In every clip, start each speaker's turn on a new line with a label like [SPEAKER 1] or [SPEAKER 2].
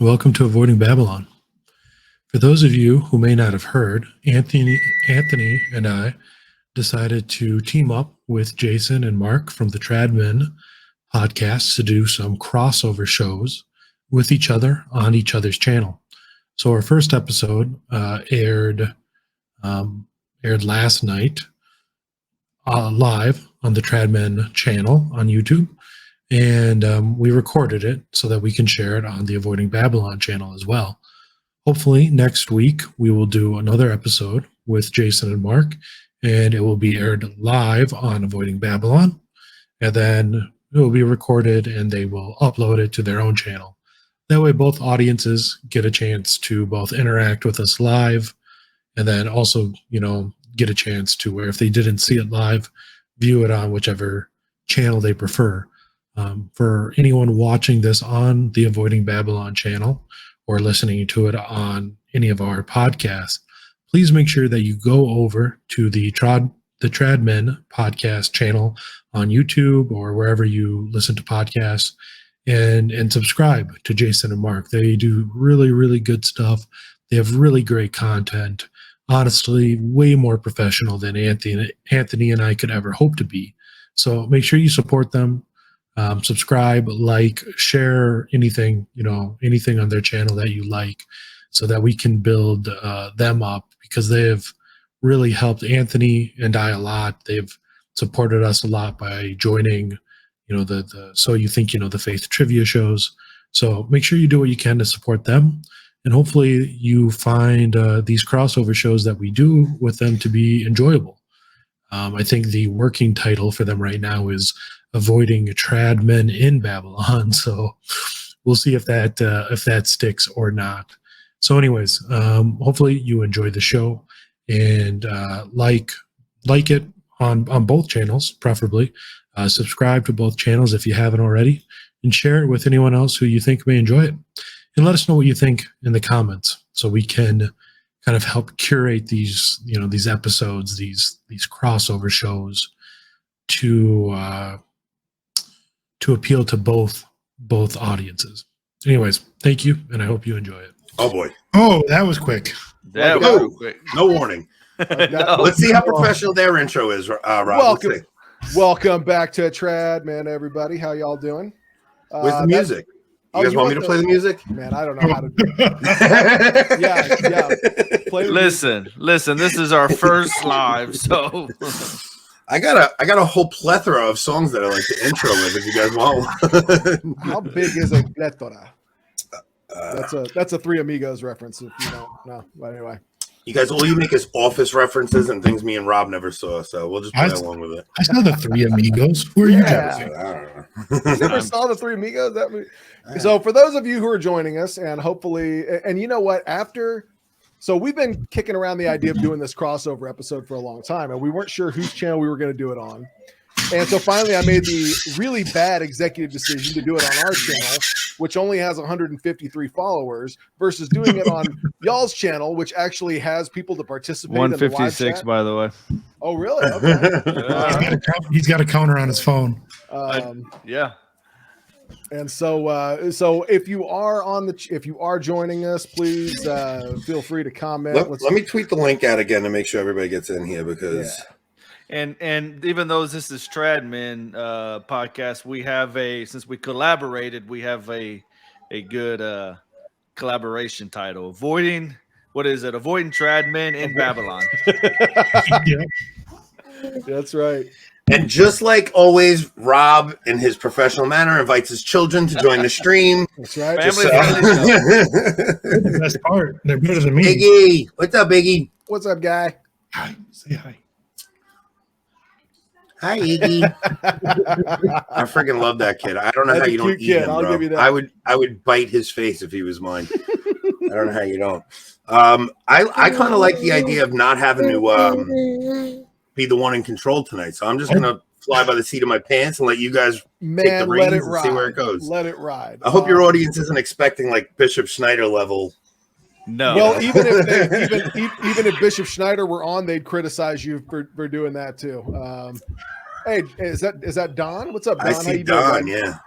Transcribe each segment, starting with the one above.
[SPEAKER 1] Welcome to Avoiding Babylon. For those of you who may not have heard, Anthony and I decided to team up with Jason and Mark from the Tradmen podcast to do some crossover shows with each other on each other's channel. So our first episode aired last night live on the Tradmen channel on YouTube. And we recorded it so that we can share it on the Avoiding Babylon channel as well. Hopefully next week we will do another episode with Jason and Mark, and it will be aired live on Avoiding Babylon. And then it will be recorded and they will upload it to their own channel. That way both audiences get a chance to both interact with us live and then also, get a chance to where if they didn't see it live, view it on whichever channel they prefer. For anyone watching this on the Avoiding Babylon channel or listening to it on any of our podcasts, please make sure that you go over to the Tradmen podcast channel on YouTube or wherever you listen to podcasts and subscribe to Jason and Mark. They do really, really good stuff. They have really great content. Honestly, way more professional than Anthony and I could ever hope to be. So make sure you support them. Subscribe, like, share anything on their channel that you like so that we can build them up, because they have really helped Anthony and I a lot. They've supported us a lot by joining, the So You Think You Know the Faith trivia shows. So make sure you do what you can to support them. And hopefully you find these crossover shows that we do with them to be enjoyable. I think the working title for them right now is Avoiding Tradmen in Babylon. So we'll see if that sticks or not. So anyways, hopefully you enjoy the show and like it on both channels, preferably. Subscribe to both channels if you haven't already, and share it with anyone else who you think may enjoy it. And let us know what you think in the comments so we can kind of help curate these episodes, these crossover shows to appeal to both audiences. Anyways, thank you, and I hope you enjoy it.
[SPEAKER 2] Oh boy!
[SPEAKER 1] Oh, that was quick.
[SPEAKER 2] No warning.
[SPEAKER 3] No.
[SPEAKER 2] Let's see how professional their intro is, Rob.
[SPEAKER 3] Welcome back to Tradmen, everybody. How y'all doing?
[SPEAKER 2] Where's the music? You guys want me to play the music?
[SPEAKER 3] Man, I don't know how to do it. Yeah. Play
[SPEAKER 4] Listen. This is our first live, so
[SPEAKER 2] I got a whole plethora of songs that I like to intro with. If you guys want one.
[SPEAKER 3] How big is a plethora? That's a Three Amigos reference. If you don't know, but anyway.
[SPEAKER 2] You guys, all you make is Office references and things me and Rob never saw, so we'll just play along with it.
[SPEAKER 1] I saw the Three Amigos. Who are you guys?
[SPEAKER 2] I don't know.
[SPEAKER 3] You never saw the Three Amigos? So for those of you who are joining us, and hopefully, and you know what, so we've been kicking around the idea of doing this crossover episode for a long time, and we weren't sure whose channel we were going to do it on. And so finally I made the really bad executive decision to do it on our channel, which only has 153 followers, versus doing it on y'all's channel, which actually has people to participate.
[SPEAKER 4] 156, by the way.
[SPEAKER 3] Oh, really? Okay.
[SPEAKER 1] He's got a counter on his phone.
[SPEAKER 4] Yeah.
[SPEAKER 3] And so if you are joining us, please feel free to comment.
[SPEAKER 2] Let me tweet the link out again to make sure everybody gets in here, because.
[SPEAKER 3] Yeah.
[SPEAKER 4] And even though this is Tradmen podcast, we have since we collaborated, we have a good collaboration title. Avoiding Tradmen in Babylon.
[SPEAKER 1] Yeah.
[SPEAKER 3] That's right.
[SPEAKER 2] And just like always, Rob, in his professional manner, invites his children to join the stream.
[SPEAKER 3] That's right.
[SPEAKER 1] The best part. They're better than me.
[SPEAKER 2] Biggie, what's up, Biggie?
[SPEAKER 3] What's up, guy?
[SPEAKER 1] Hi. Say hi.
[SPEAKER 2] Hi, Iggy. I freaking love that kid. I don't know how you don't eat him, bro.
[SPEAKER 3] Give you that.
[SPEAKER 2] I would bite his face if he was mine. I don't know how you don't. I kind of like the idea of not having to be the one in control tonight. So I'm just gonna fly by the seat of my pants and let you guys take the reins and see where it goes.
[SPEAKER 3] Let it ride.
[SPEAKER 2] I hope your audience isn't expecting like Bishop Schneider level.
[SPEAKER 4] No.
[SPEAKER 3] Well, even if Bishop Schneider were on, they'd criticize you for doing that too. Hey, is that Don? What's up, Don?
[SPEAKER 2] I
[SPEAKER 3] How
[SPEAKER 2] see
[SPEAKER 3] you doing,
[SPEAKER 2] Don.
[SPEAKER 3] man?
[SPEAKER 2] Yeah.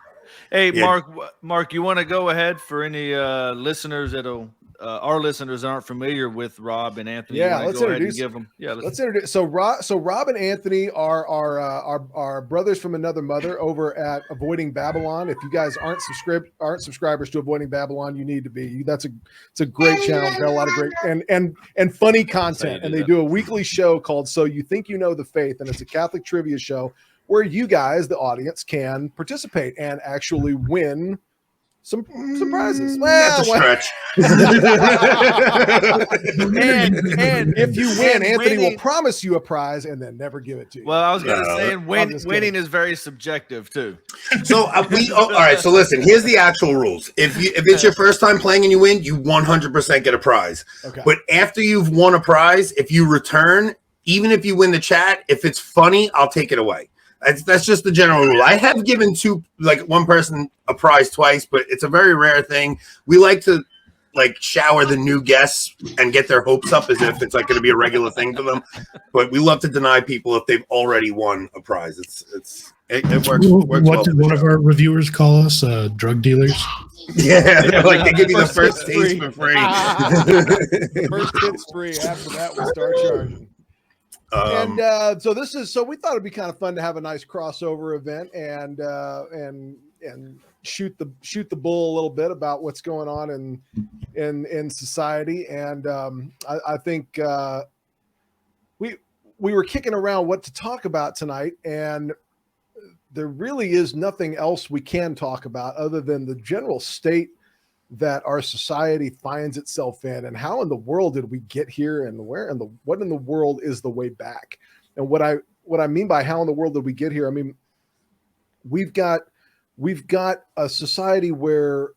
[SPEAKER 4] Hey,
[SPEAKER 2] Yeah.
[SPEAKER 4] Mark, you want to go ahead for any listeners that'll our listeners that aren't familiar with Rob and Anthony?
[SPEAKER 3] Yeah,
[SPEAKER 4] You wanna
[SPEAKER 3] let's
[SPEAKER 4] go ahead and
[SPEAKER 3] introduce.
[SPEAKER 4] give them. Yeah,
[SPEAKER 3] Let's introduce. So Rob and Anthony are brothers from another mother over at Avoiding Babylon. If you guys aren't subscribers to Avoiding Babylon, you need to be. It's a great channel. Got a lot of great and funny content. And they do a weekly show called So You Think You Know the Faith, and it's a Catholic trivia show where you guys, the audience, can participate and actually win some prizes.
[SPEAKER 2] That's a stretch.
[SPEAKER 3] and if you win, Anthony will
[SPEAKER 4] winning,
[SPEAKER 3] promise you a prize and then never give it to you.
[SPEAKER 4] well, I was going to
[SPEAKER 2] No,
[SPEAKER 4] say
[SPEAKER 3] I'm just
[SPEAKER 4] winning
[SPEAKER 3] kidding.
[SPEAKER 4] is very subjective too.
[SPEAKER 2] So all right. So listen, here's the actual rules. If it's your first time playing and you win, you 100% get a prize.
[SPEAKER 3] Okay.
[SPEAKER 2] But after you've won a prize, if you return, even if you win the chat, if it's funny, I'll take it away. That's just the general rule. I have given one person a prize twice, but it's a very rare thing. We like to shower the new guests and get their hopes up as if it's going to be a regular thing for them. But we love to deny people if they've already won a prize. It works.
[SPEAKER 1] What
[SPEAKER 2] well
[SPEAKER 1] did one of our reviewers call us? Drug dealers?
[SPEAKER 2] Yeah, they give you the
[SPEAKER 3] First
[SPEAKER 2] first
[SPEAKER 3] kit's
[SPEAKER 2] taste
[SPEAKER 3] free.
[SPEAKER 2] for free.
[SPEAKER 3] First kit's free. After that, we'll start charging. So we thought it'd be kind of fun to have a nice crossover event and shoot the bull a little bit about what's going on in society. And I think we were kicking around what to talk about tonight, and there really is nothing else we can talk about other than the general state that our society finds itself in, and how in the world did we get here, and what in the world is the way back. And what I mean by how in the world did we get here, I mean we've got a society where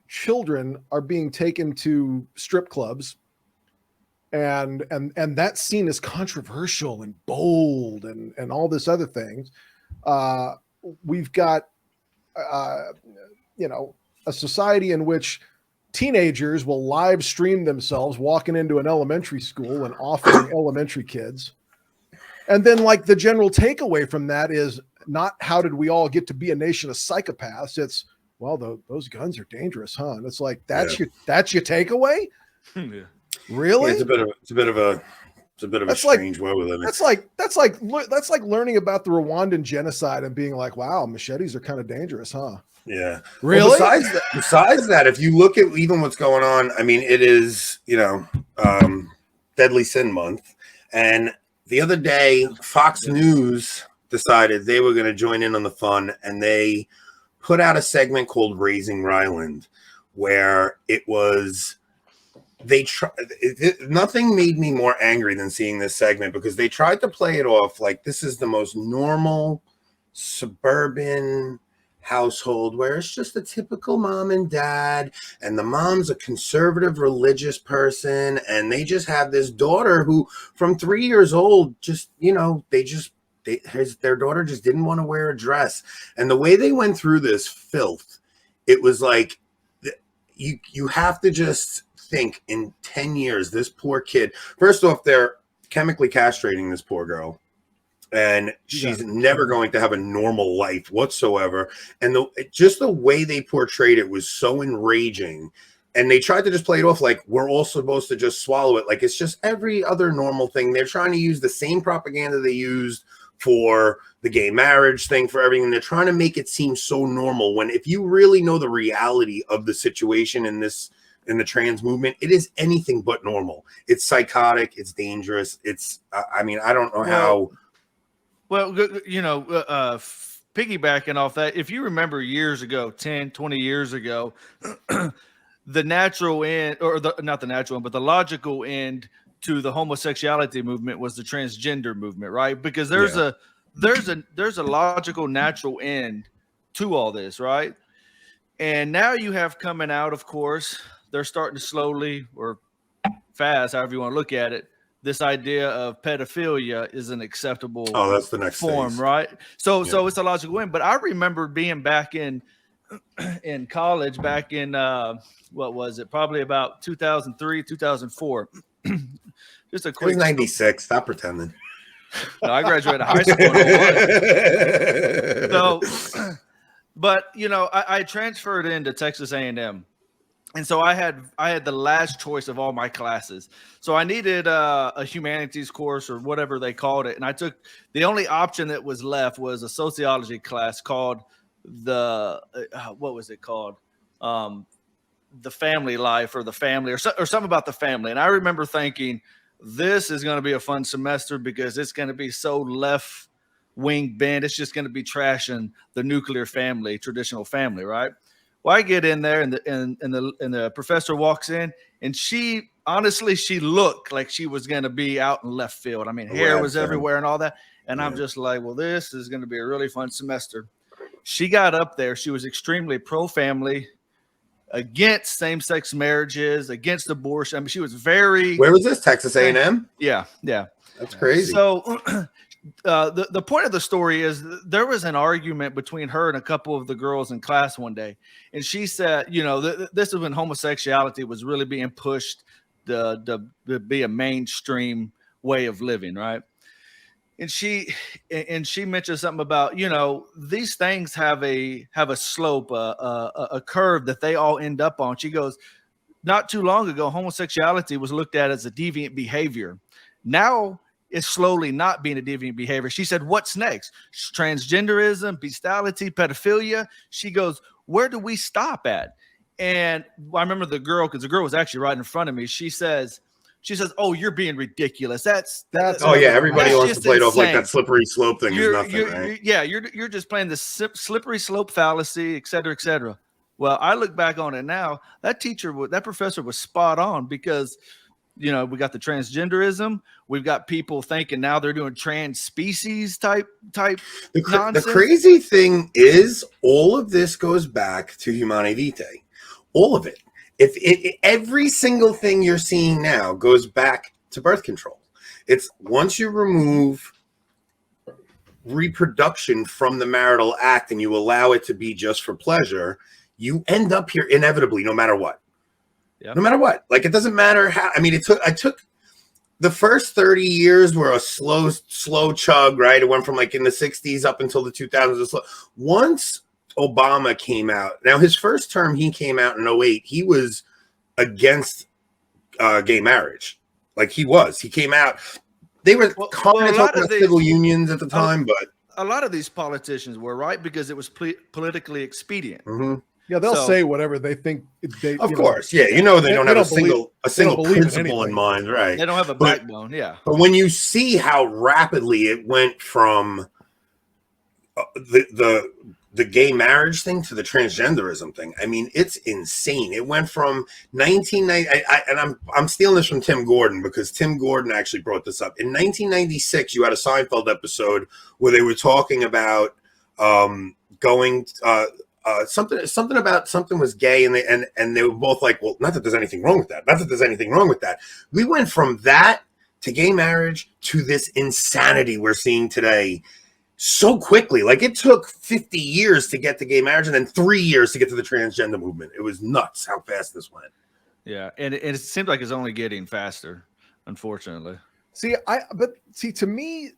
[SPEAKER 3] children are being taken to strip clubs, and that's seen as controversial and bold and all this other things. We've got a society in which teenagers will live stream themselves walking into an elementary school and offering elementary kids. And then the general takeaway from that is not how did we all get to be a nation of psychopaths? It's, well, those guns are dangerous, huh? And it's that's your takeaway?
[SPEAKER 4] Yeah.
[SPEAKER 3] Really?
[SPEAKER 2] Yeah, it's a bit of a strange world we live in.
[SPEAKER 3] That's like learning about the Rwandan genocide and being like, wow, machetes are kind of dangerous, huh?
[SPEAKER 2] Yeah.
[SPEAKER 3] Really?
[SPEAKER 2] Well, besides that, if you look at even what's going on, I mean, it is, Deadly Sin Month. And the other day, Fox News decided they were going to join in on the fun, and they put out a segment called Raising Ryland, where it was nothing made me more angry than seeing this segment, because they tried to play it off like this is the most normal suburban household where it's just a typical mom and dad, and the mom's a conservative religious person, and they just have this daughter who from 3 years old their daughter just didn't want to wear a dress. And the way they went through this filth, it was like you have to just think, in 10 years this poor kid, first off, they're chemically castrating this poor girl, and she's never going to have a normal life whatsoever. And just the way they portrayed it was so enraging. And they tried to just play it off like we're all supposed to just swallow it, like it's just every other normal thing. They're trying to use the same propaganda they used for the gay marriage thing, for everything. They're trying to make it seem so normal, when if you really know the reality of the situation in the trans movement, it is anything but normal. It's psychotic. It's dangerous. It's, I mean, I don't know how.
[SPEAKER 4] Well, piggybacking off that, if you remember years ago, 10, 20 years ago, the natural end, or not the natural end, but the logical end to the homosexuality movement was the transgender movement, right? Because there's a logical, natural end to all this, right? And now you have coming out, of course, they're starting to slowly or fast, however you want to look at it, this idea of pedophilia is an acceptable
[SPEAKER 2] that's the next
[SPEAKER 4] form,
[SPEAKER 2] phase.
[SPEAKER 4] right? So it's a logical end. But I remember being back in college, back in what was it? Probably about 2003, 2004. Just a quick.
[SPEAKER 2] It was 96. Stop pretending.
[SPEAKER 4] No, I graduated high school. So But you know, I transferred into Texas A&M, and so I had the last choice of all my classes. So I needed a humanities course or whatever they called it, and I took the only option that was left was a sociology class called what was it called? The family life or the family or something about the family. And I remember thinking, this is going to be a fun semester because it's going to be so left wing bent. It's just going to be trashing the nuclear family, traditional family, right? Well, I get in there and the professor walks in, and she looked like she was going to be out in left field. I mean, hair was everywhere and all that. And I'm just like, well, this is going to be a really fun semester. She got up there. She was extremely pro-family, against same-sex marriages, against abortion. I mean, she was very.
[SPEAKER 2] Where was this? Texas A&M?
[SPEAKER 4] Yeah.
[SPEAKER 2] That's crazy.
[SPEAKER 4] So the point of the story is there was an argument between her and a couple of the girls in class one day, and she said, you know, this is when homosexuality was really being pushed to be a mainstream way of living, right? And she mentioned something about, you know, these things have a slope, a curve that they all end up on. She goes, not too long ago, homosexuality was looked at as a deviant behavior. Now it's slowly not being a deviant behavior. She said, what's next? Transgenderism, bestiality, pedophilia. She goes, where do we stop at? And I remember the girl, because the girl was actually right in front of me. She says, oh, you're being ridiculous. That's
[SPEAKER 2] oh yeah, everybody
[SPEAKER 4] that's
[SPEAKER 2] wants to play it off like that
[SPEAKER 4] insane.
[SPEAKER 2] slippery slope thing is nothing, right?
[SPEAKER 4] You're just playing the slippery slope fallacy, et cetera, et cetera. Well, I look back on it now. That professor was spot on, because, you know, we got the transgenderism. We've got people thinking now they're doing trans species type nonsense.
[SPEAKER 2] The crazy thing is, all of this goes back to Humane Vitae. All of it. If every single thing you're seeing now goes back to birth control. It's once you remove reproduction from the marital act and you allow it to be just for pleasure, you end up here inevitably, no matter what. Yep. No matter what. Like, it doesn't matter how. I mean, I took the first 30 years were a slow chug, right? It went from like in the 60s up until the 2000s. Once Obama came out. Now, his first term, he came out in 2008. He was against gay marriage. Like, he came out. They were talking about civil unions at the time, but
[SPEAKER 4] a lot of these politicians were, right, because it was politically expedient.
[SPEAKER 2] Mm-hmm.
[SPEAKER 3] Yeah, they'll say whatever they think.
[SPEAKER 2] Of course, yeah. You know, they don't have a single principle in mind, right?
[SPEAKER 4] They don't have a backbone, yeah.
[SPEAKER 2] But when you see how rapidly it went from the gay marriage thing to the transgenderism thing, I mean, it's insane. It went from 1990, and I'm stealing this from Tim Gordon, because Tim Gordon actually brought this up. In 1996, you had a Seinfeld episode where they were talking about going something about something was gay, and they were both like, well, not that there's anything wrong with that. Not that there's anything wrong with that. We went from that to gay marriage to this insanity we're seeing today so quickly. Like, it took 50 years to get to gay marriage and then 3 years to get to the transgender movement. It was nuts how fast this went.
[SPEAKER 4] Yeah, and it seems like it's only getting faster, unfortunately.
[SPEAKER 3] See, to me,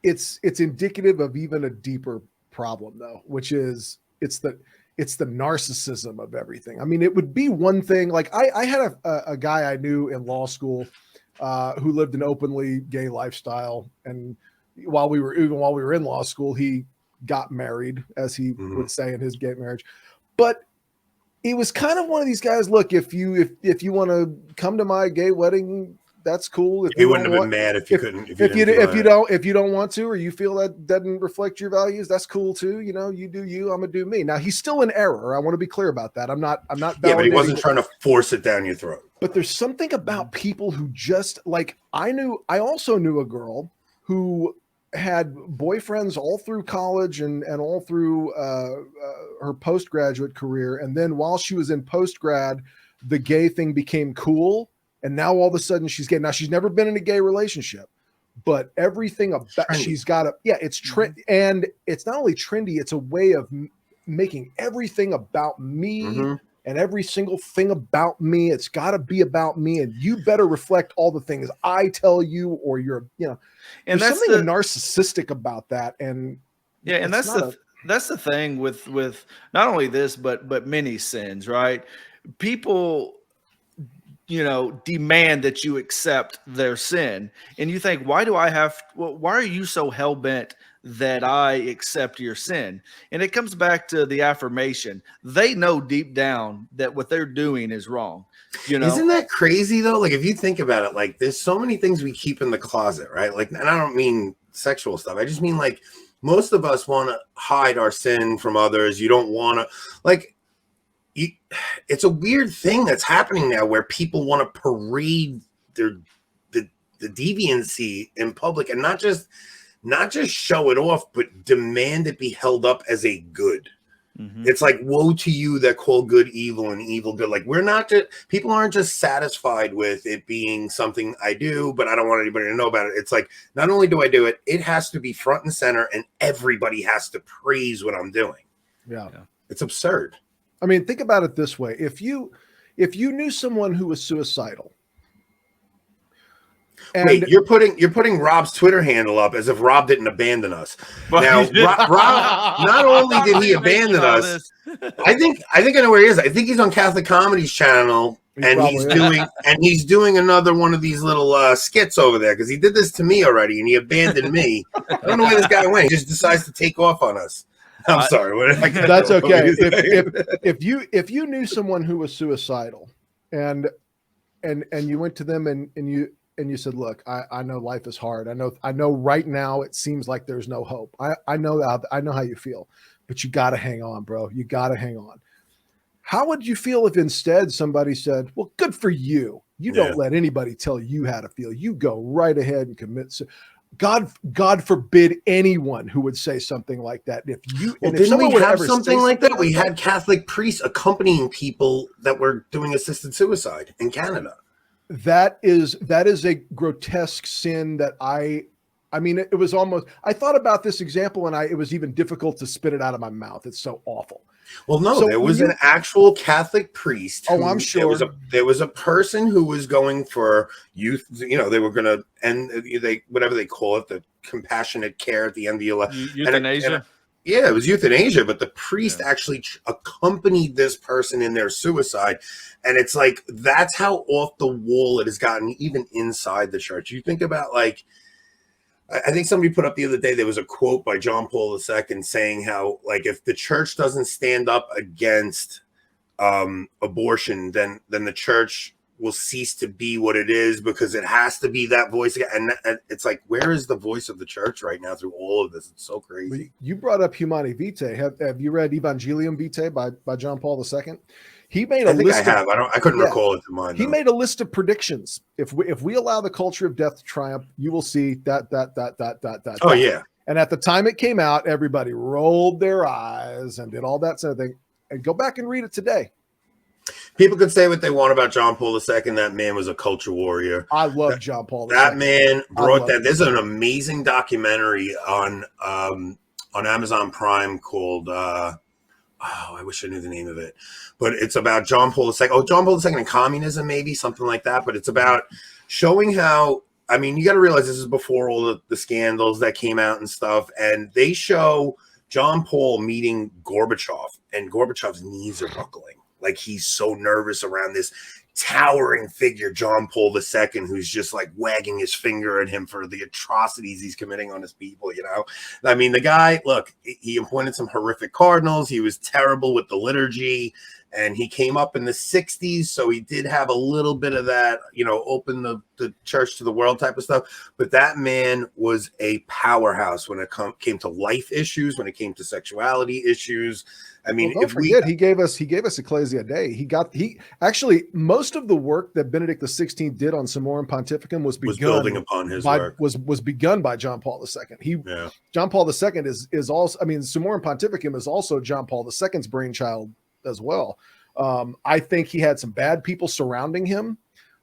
[SPEAKER 3] it's indicative of even a deeper problem, though, which is it's the narcissism of everything. I mean, it would be one thing. Like, I had a guy I knew in law school who lived an openly gay lifestyle, and while we were in law school, he got married, as he would say in his gay marriage. But he was kind of one of these guys. Look, if you want to come to my gay wedding, that's cool.
[SPEAKER 2] He wouldn't have been mad if you couldn't.
[SPEAKER 3] If you don't want to, or you feel that doesn't reflect your values, that's cool too. You know, you do you. I'm gonna do me. Now, he's still in error. I want to be clear about that. I'm not.
[SPEAKER 2] Yeah, but he wasn't trying to force it down your throat.
[SPEAKER 3] But there's something about people who just like I also knew a girl who had boyfriends all through college and all through her postgraduate career. And then while she was in postgrad, the gay thing became cool. And now all of a sudden she's gay. Now, she's never been in a gay relationship, but everything about she's got it's trend. And it's not only trendy, it's a way of making everything about me. And every single thing about me, it's got to be about me, and you better reflect all the things I tell you, or you're, you know. And there's something narcissistic about that, and
[SPEAKER 4] yeah, and that's that's the thing with not only this, but many sins, right? People, demand that you accept their sin, and you think, why are you so hell-bent that I accept your sin? And it comes back to the affirmation. They know deep down that what they're doing is wrong.
[SPEAKER 2] Isn't that crazy though? Like if you think about it, like there's so many things we keep in the closet, right? Like, and I don't mean sexual stuff. I just mean like most of us want to hide our sin from others. You don't want to, like, it's a weird thing that's happening now where people want to parade the deviancy in public and not just show it off, but demand it be held up as a good. Mm-hmm. It's like, woe to you that call good evil and evil good. Like people aren't just satisfied with it being something I do, but I don't want anybody to know about it. It's like, not only do I do it, it has to be front and center and everybody has to praise what I'm doing.
[SPEAKER 3] Yeah.
[SPEAKER 2] It's absurd.
[SPEAKER 3] I mean, think about it this way. If you knew someone who was suicidal.
[SPEAKER 2] Wait, you're putting Rob's Twitter handle up as if Rob didn't abandon us. Now, Rob, not only did he abandon us, I think I know where he is. I think he's on Catholic Comedy's channel, and he's doing another one of these little skits over there because he did this to me already, and he abandoned me. I don't know where this guy went. He just decides to take off on us. I'm sorry.
[SPEAKER 3] That's okay. If you knew someone who was suicidal, and you went to them and you said, look, I know life is hard. I know right now it seems like there's no hope. I know how you feel, but you got to hang on, bro. You got to hang on. How would you feel if instead somebody said, well, good for you. You don't let anybody tell you how to feel. You go right ahead and commit. God forbid anyone who would say something like that.
[SPEAKER 2] Didn't we have something like that? We had Catholic priests accompanying people that were doing assisted suicide in Canada.
[SPEAKER 3] That is a grotesque sin that I mean, it was almost, I thought about this example and it was even difficult to spit it out of my mouth. It's so awful.
[SPEAKER 2] Well, no, there was an actual Catholic priest.
[SPEAKER 3] I'm sure.
[SPEAKER 2] There was a person who was going for youth, they were going to end, whatever they call it, the compassionate care at the end of the
[SPEAKER 4] euthanasia.
[SPEAKER 2] Yeah, it was euthanasia, but the priest actually accompanied this person in their suicide. And it's like, that's how off the wall it has gotten, even inside the church. You think about, like, I think somebody put up the other day, there was a quote by John Paul II saying how, like, if the church doesn't stand up against abortion, then the church will cease to be what it is, because it has to be that voice. And it's like, where is the voice of the church right now through all of this? It's so crazy.
[SPEAKER 3] You brought up Humani Vitae. Have you read Evangelium Vitae by John Paul II? He made a list.
[SPEAKER 2] I couldn't recall it to mind.
[SPEAKER 3] He made a list of predictions. If we allow the culture of death to triumph, you will see that.
[SPEAKER 2] Oh yeah.
[SPEAKER 3] And at the time it came out, everybody rolled their eyes and did all that sort of thing. And go back and read it today.
[SPEAKER 2] People could say what they want about John Paul II. That man was a culture warrior.
[SPEAKER 3] I love John Paul II.
[SPEAKER 2] That man brought that. There's an amazing documentary on Amazon Prime called I wish I knew the name of it, but it's about John Paul II. Oh, John Paul II and communism, maybe something like that. But it's about showing how, I mean, you got to realize this is before all the scandals that came out and stuff. And they show John Paul meeting Gorbachev, and Gorbachev's knees are buckling. Like, he's so nervous around this towering figure, John Paul II, who's just like wagging his finger at him for the atrocities he's committing on his people, I mean, the guy, look, he appointed some horrific cardinals. He was terrible with the liturgy, and he came up in the 60s, so he did have a little bit of that, open the church to the world type of stuff. But that man was a powerhouse when it came to life issues, when it came to sexuality issues. I mean,
[SPEAKER 3] he gave us Ecclesia Dei. He actually, most of the work that Benedict XVI did on Summorum Pontificum was
[SPEAKER 2] building upon his work.
[SPEAKER 3] Was begun by John Paul II. John Paul II is also, I mean, Summorum Pontificum is also John Paul II's brainchild as well. I think he had some bad people surrounding him.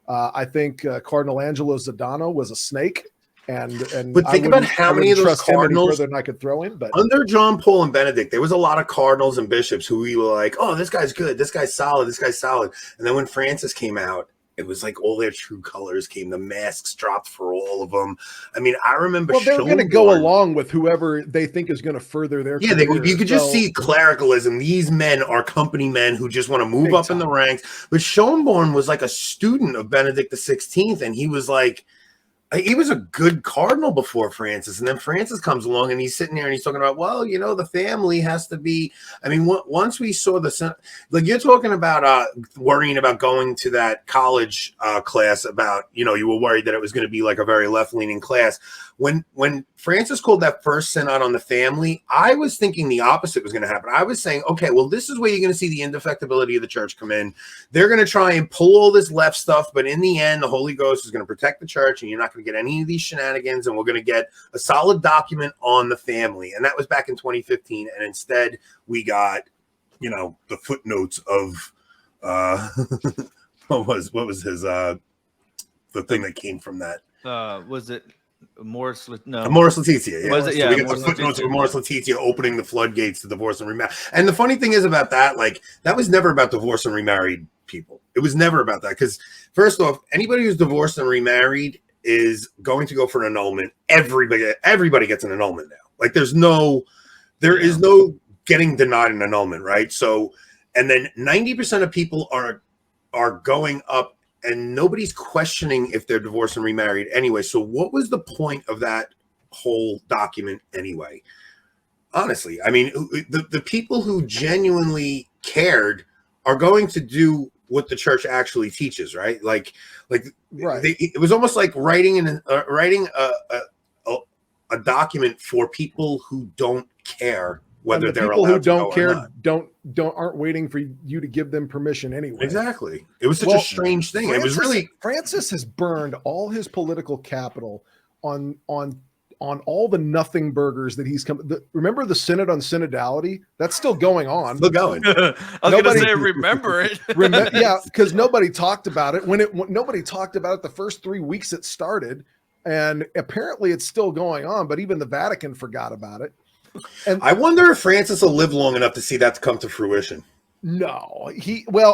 [SPEAKER 3] I think Cardinal Angelo Zodano was a snake.
[SPEAKER 2] But think about how many of those cardinals
[SPEAKER 3] than I could throw in. But
[SPEAKER 2] under John Paul and Benedict, there was a lot of cardinals and bishops who we were like, oh, this guy's good, this guy's solid, this guy's solid. And then when Francis came out, it was like all their true colors came. The masks dropped for all of them. I mean, I remember.
[SPEAKER 3] Well, they're going to go along with whoever they think is going to further their career.
[SPEAKER 2] You could just see clericalism. These men are company men who just want to move up in the ranks. But Schönborn was like a student of Benedict XVI, and he was a good cardinal before Francis, and then Francis comes along and he's sitting there and he's talking about, well, you know, the family has to be. I mean, once we saw like you're talking about worrying about going to that college class about, you know, you were worried that it was going to be like a very left-leaning class. When Francis called that first synod on the family, I was thinking the opposite was going to happen. I was saying, okay, well, this is where you're going to see the indefectibility of the church come in. They're going to try and pull all this left stuff, but in the end, the Holy Ghost is going to protect the church, and you're not going to get any of these shenanigans, and we're going to get a solid document on the family. And that was back in 2015. And instead, we got, you know, the footnotes of what was his the thing that came from that.
[SPEAKER 4] Was it Morris Laetitia?
[SPEAKER 2] Yeah.
[SPEAKER 4] Was it? Yeah.
[SPEAKER 2] So we got the footnotes of Morris Laetitia opening the floodgates to divorce and remarry. And the funny thing is about that, like, that was never about divorce and remarried people. It was never about that. Because first off, anybody who's divorced and remarried is going to go for an annulment. Everybody gets an annulment now. Like, there is no getting denied an annulment, right? So, and then 90% of people are going up, and nobody's questioning if they're divorced and remarried anyway. So what was the point of that whole document anyway? Honestly, I mean, the people who genuinely cared are going to do what the church actually teaches, right? Like right. It was almost like writing a document for people who don't care whether they're allowed
[SPEAKER 3] who don't
[SPEAKER 2] to go
[SPEAKER 3] care
[SPEAKER 2] or not.
[SPEAKER 3] aren't waiting for you to give them permission anyway.
[SPEAKER 2] Exactly. It was such a strange thing.
[SPEAKER 3] Francis has burned all his political capital on all the nothing burgers that he's come. Remember the Synod on Synodality? That's still going on.
[SPEAKER 2] Still going.
[SPEAKER 4] I was going to say, remember it.
[SPEAKER 3] Yeah, because nobody talked about it nobody talked about it the first 3 weeks it started, and apparently it's still going on. But even the Vatican forgot about it. And
[SPEAKER 2] I wonder if Francis will live long enough to see that come to fruition.
[SPEAKER 3] No,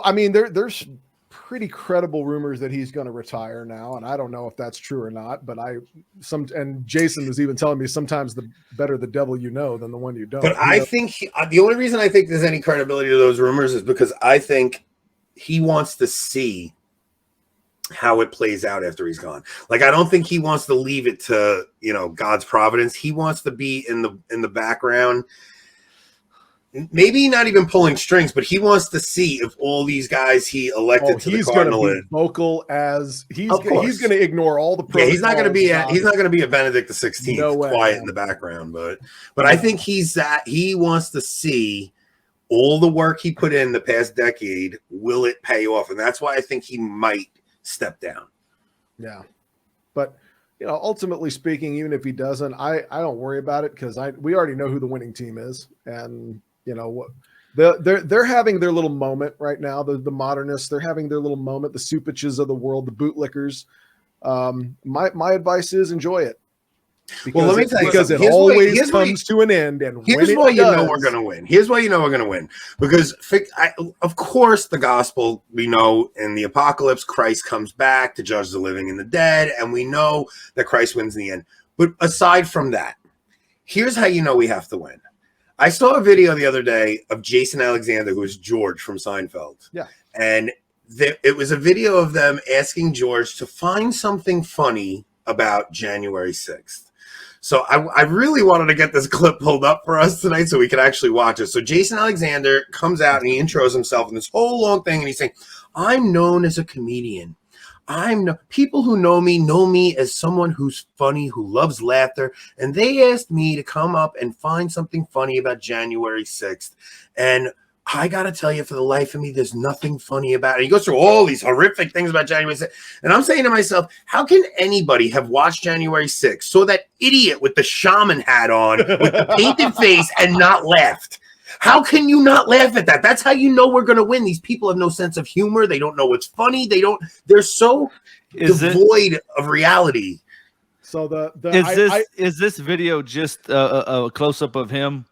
[SPEAKER 3] I mean, there's pretty credible rumors that he's going to retire now, and I don't know if that's true or not. But and Jason was even telling me sometimes the better the devil you know than the one you don't.
[SPEAKER 2] But I think the only reason I think there's any credibility to those rumors is because I think he wants to see how it plays out after he's gone. Like, I don't think he wants to leave it to, you know, God's providence. He wants to be in the background, maybe not even pulling strings, but he wants to see if all these guys he elected to the cardinal.
[SPEAKER 3] He's going to be vocal as he's going to ignore all the.
[SPEAKER 2] Yeah, he's not going to be a Benedict XVI, no way, quiet in the background. But I think he wants to see all the work he put in the past decade. Will it pay off? And that's why I think he might step down.
[SPEAKER 3] Yeah, but you know, ultimately speaking, even if he doesn't, I don't worry about it, because we already know who the winning team is, and you know what, they're having their little moment right now. The modernists, they're having their little moment. The Supiches of the world, the bootlickers. My advice is enjoy it. Because,
[SPEAKER 2] let me tell you,
[SPEAKER 3] because it always comes to an end, and
[SPEAKER 2] here's why you know we're going to win. Here's why you know we're going to win, because of course the gospel, we know in the apocalypse Christ comes back to judge the living and the dead, and we know that Christ wins in the end. But aside from that, here's how you know we have to win. I saw a video the other day of Jason Alexander, who is George from Seinfeld.
[SPEAKER 3] Yeah,
[SPEAKER 2] and it was a video of them asking George to find something funny about January 6th. So I really wanted to get this clip pulled up for us tonight so we could actually watch it. So Jason Alexander comes out and he intros himself in this whole long thing, and he's saying, I'm known as a comedian. People who know me as someone who's funny, who loves laughter, and they asked me to come up and find something funny about January 6th. And I got to tell you, for the life of me, there's nothing funny about it. He goes through all these horrific things about January 6th. And I'm saying to myself, how can anybody have watched January 6th, saw that idiot with the shaman hat on, with the painted face, and not laughed? How can you not laugh at that? That's how you know we're going to win. These people have no sense of humor. They don't know what's funny. They're so devoid of reality.
[SPEAKER 3] So
[SPEAKER 4] is this video just a close-up of him?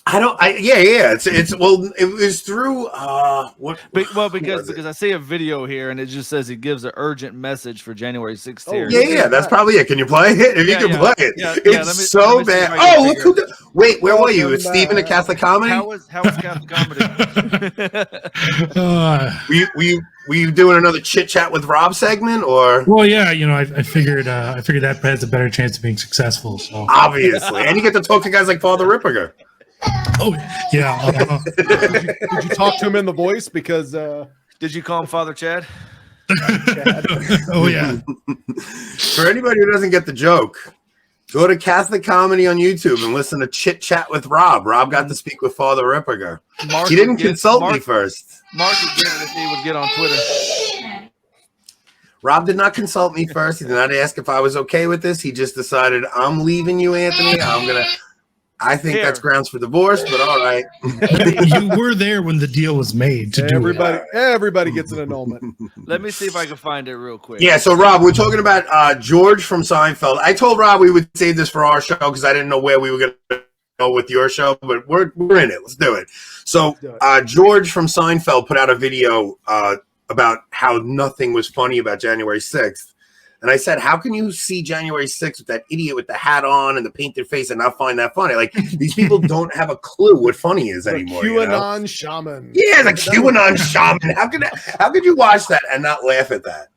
[SPEAKER 2] Yeah. It was through
[SPEAKER 4] because I see a video here and it just says he gives an urgent message for January 6th here.
[SPEAKER 2] Yeah, that's probably it. Can you play it? If you can play it, it's so bad. Oh, look who! Wait, where were you? It's Stephen at Catholic Comedy.
[SPEAKER 4] How was Catholic Comedy?
[SPEAKER 2] Were you doing another chit chat with Rob segment, or?
[SPEAKER 1] Well, yeah, I figured that has a better chance of being successful. So
[SPEAKER 2] obviously, and you get to talk to guys like Father Ripperger.
[SPEAKER 1] Oh yeah.
[SPEAKER 3] Did you talk to him in the voice? Because
[SPEAKER 4] did you call him Father Chad?
[SPEAKER 1] Oh yeah.
[SPEAKER 2] For anybody who doesn't get the joke, go to Catholic Comedy on YouTube and listen to Chit Chat with Rob. Rob got to speak with Father Ripperger. He didn't consult me first.
[SPEAKER 4] Mark would get it if he would get on Twitter.
[SPEAKER 2] Rob did not consult me first. He did not ask if I was okay with this. He just decided, I'm leaving you, Anthony. I think that's grounds for divorce, but all right.
[SPEAKER 1] You were there when the deal was made to do it.
[SPEAKER 3] Everybody gets an annulment.
[SPEAKER 4] Let me see if I can find it real quick.
[SPEAKER 2] Yeah, so Rob, we're talking about George from Seinfeld. I told Rob we would save this for our show because I didn't know where we were going to go with your show, but we're in it. Let's do it. So George from Seinfeld put out a video about how nothing was funny about January 6th. And I said, how can you see January 6th with that idiot with the hat on and the painted face and not find that funny? Like, these people don't have a clue what funny is anymore.
[SPEAKER 3] QAnon shaman.
[SPEAKER 2] Yeah, the QAnon shaman. How could you watch that and not laugh at that?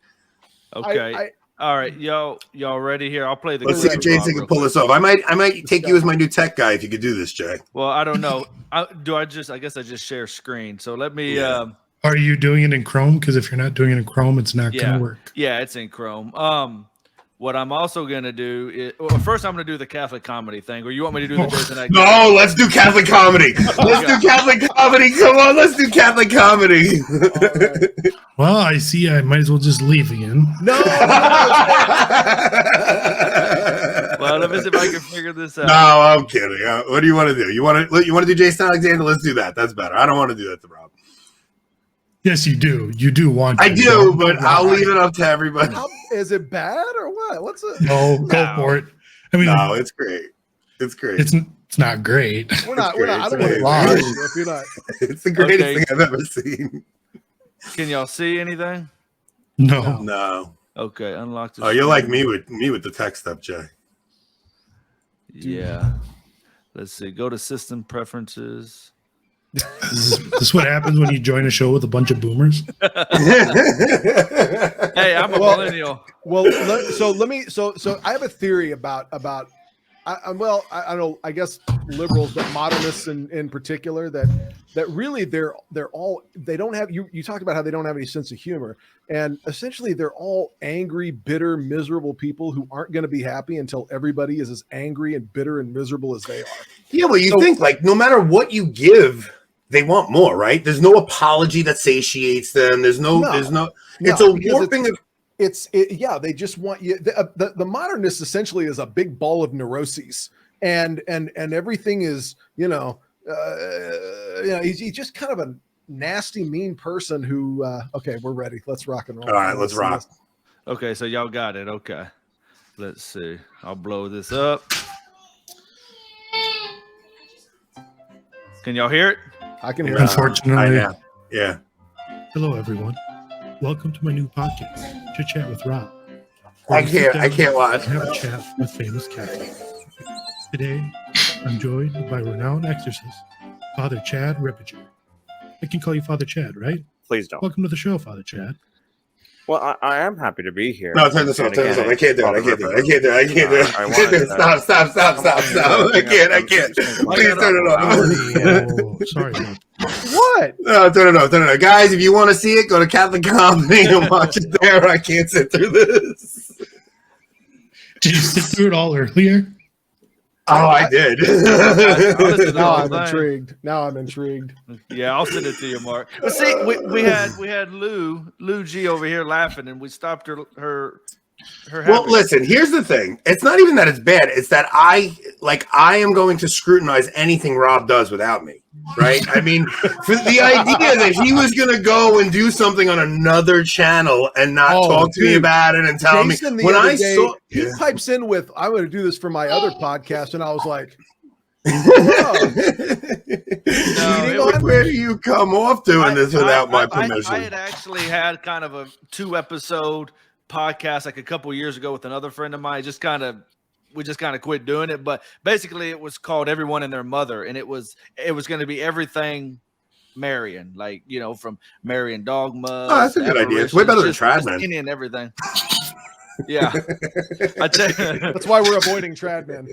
[SPEAKER 4] Okay. All right, y'all ready here? I'll play the.
[SPEAKER 2] Let's see if Jason can pull this off. I might take you as my new tech guy if you could do this, Jay.
[SPEAKER 4] Well, I don't know. I guess I just share screen. So let me.
[SPEAKER 2] Yeah.
[SPEAKER 1] Are you doing it in Chrome? Because if you're not doing it in Chrome, it's not going to work.
[SPEAKER 4] Yeah, it's in Chrome. What I'm also going to do is, first I'm going to do the Catholic Comedy thing, or you want me to do the Jason X?
[SPEAKER 2] No, let's do Catholic Comedy. Let's do Catholic Comedy. Come on, let's do Catholic Comedy.
[SPEAKER 1] Well, I see. I might as well just leave again.
[SPEAKER 3] No.
[SPEAKER 4] Well, let me see if I can figure this out.
[SPEAKER 2] No, I'm kidding. What do you want to do? You want to do Jason Alexander? Let's do that. That's better. I don't want to do that to Rob.
[SPEAKER 1] Yes, you do. You do want to.
[SPEAKER 2] I do, but I'll leave it up to everybody.
[SPEAKER 3] Is it bad or what? What's it?
[SPEAKER 1] No, go for it. I mean,
[SPEAKER 2] no, it's great. It's great.
[SPEAKER 1] It's not great.
[SPEAKER 3] We're not. I don't want to
[SPEAKER 1] lie.
[SPEAKER 3] if you're not.
[SPEAKER 2] It's the greatest thing I've ever seen.
[SPEAKER 4] Can y'all see anything?
[SPEAKER 2] No.
[SPEAKER 4] Okay, unlock the.
[SPEAKER 2] Oh, you're like me with the tech stuff, Jay.
[SPEAKER 4] Yeah. Let's see. Go to system preferences.
[SPEAKER 1] This is what happens when you join a show with a bunch of boomers.
[SPEAKER 4] Hey, I'm a millennial.
[SPEAKER 3] Well, so I have a theory about I don't know, I guess liberals, but modernists in particular, that really they don't have, you talked about how they don't have any sense of humor, and essentially they're all angry, bitter, miserable people who aren't going to be happy until everybody is as angry and bitter and miserable as they are.
[SPEAKER 2] Yeah, well, you think like no matter what you give, they want more, right? There's no apology that satiates them. There's no. It's a warping of.
[SPEAKER 3] They just want you. The modernist essentially is a big ball of neuroses, and everything is, he's just kind of a nasty, mean person who. Okay, we're ready. Let's rock and roll.
[SPEAKER 2] All right, let's rock.
[SPEAKER 4] Okay, so y'all got it. Okay, let's see. I'll blow this up. Can y'all hear it?
[SPEAKER 3] I can hear it.
[SPEAKER 1] Unfortunately.
[SPEAKER 2] Yeah.
[SPEAKER 1] Hello, everyone. Welcome to my new podcast, Chit Chat with Rob.
[SPEAKER 2] I can't watch.
[SPEAKER 1] Have a chat with famous Catholics. Today, I'm joined by renowned exorcist, Father Chad Rippinger. I can call you Father Chad, right?
[SPEAKER 5] Please don't.
[SPEAKER 1] Welcome to the show, Father Chad.
[SPEAKER 5] Well, I am happy to be here.
[SPEAKER 2] No, turn this off. I can't do it. Stop. I can't. Please turn it off.
[SPEAKER 1] Oh, sorry.
[SPEAKER 3] What?
[SPEAKER 2] No, turn it off. Guys, if you want to see it, go to Catholic Comedy and watch it there. I can't sit through this.
[SPEAKER 1] Did you sit through it all earlier?
[SPEAKER 2] Oh, I did.
[SPEAKER 3] Now I'm intrigued.
[SPEAKER 4] Yeah, I'll send it to you, Mark. But see, we had Lou G over here laughing, and we stopped her.
[SPEAKER 2] Well, listen. Here's the thing. It's not even that it's bad. It's that I am going to scrutinize anything Rob does without me. Right? I mean, for the idea that he was going to go and do something on another channel and not talk to me about it and tell
[SPEAKER 3] Jason
[SPEAKER 2] me when I saw
[SPEAKER 3] he pipes in with, I'm going to do this for my other podcast, and I was like,
[SPEAKER 2] Where do you come off doing this without my permission?
[SPEAKER 4] I had actually had kind of a 2-episode podcast like a couple years ago with another friend of mine. We just kind of quit doing it, but basically it was called Everyone and Their Mother, and it was going to be everything Marian, like, you know, from Marian dogma.
[SPEAKER 2] Oh, that's a good idea. It's way better than Tradman.
[SPEAKER 4] And everything. Yeah,
[SPEAKER 3] that's why we're avoiding Tradman.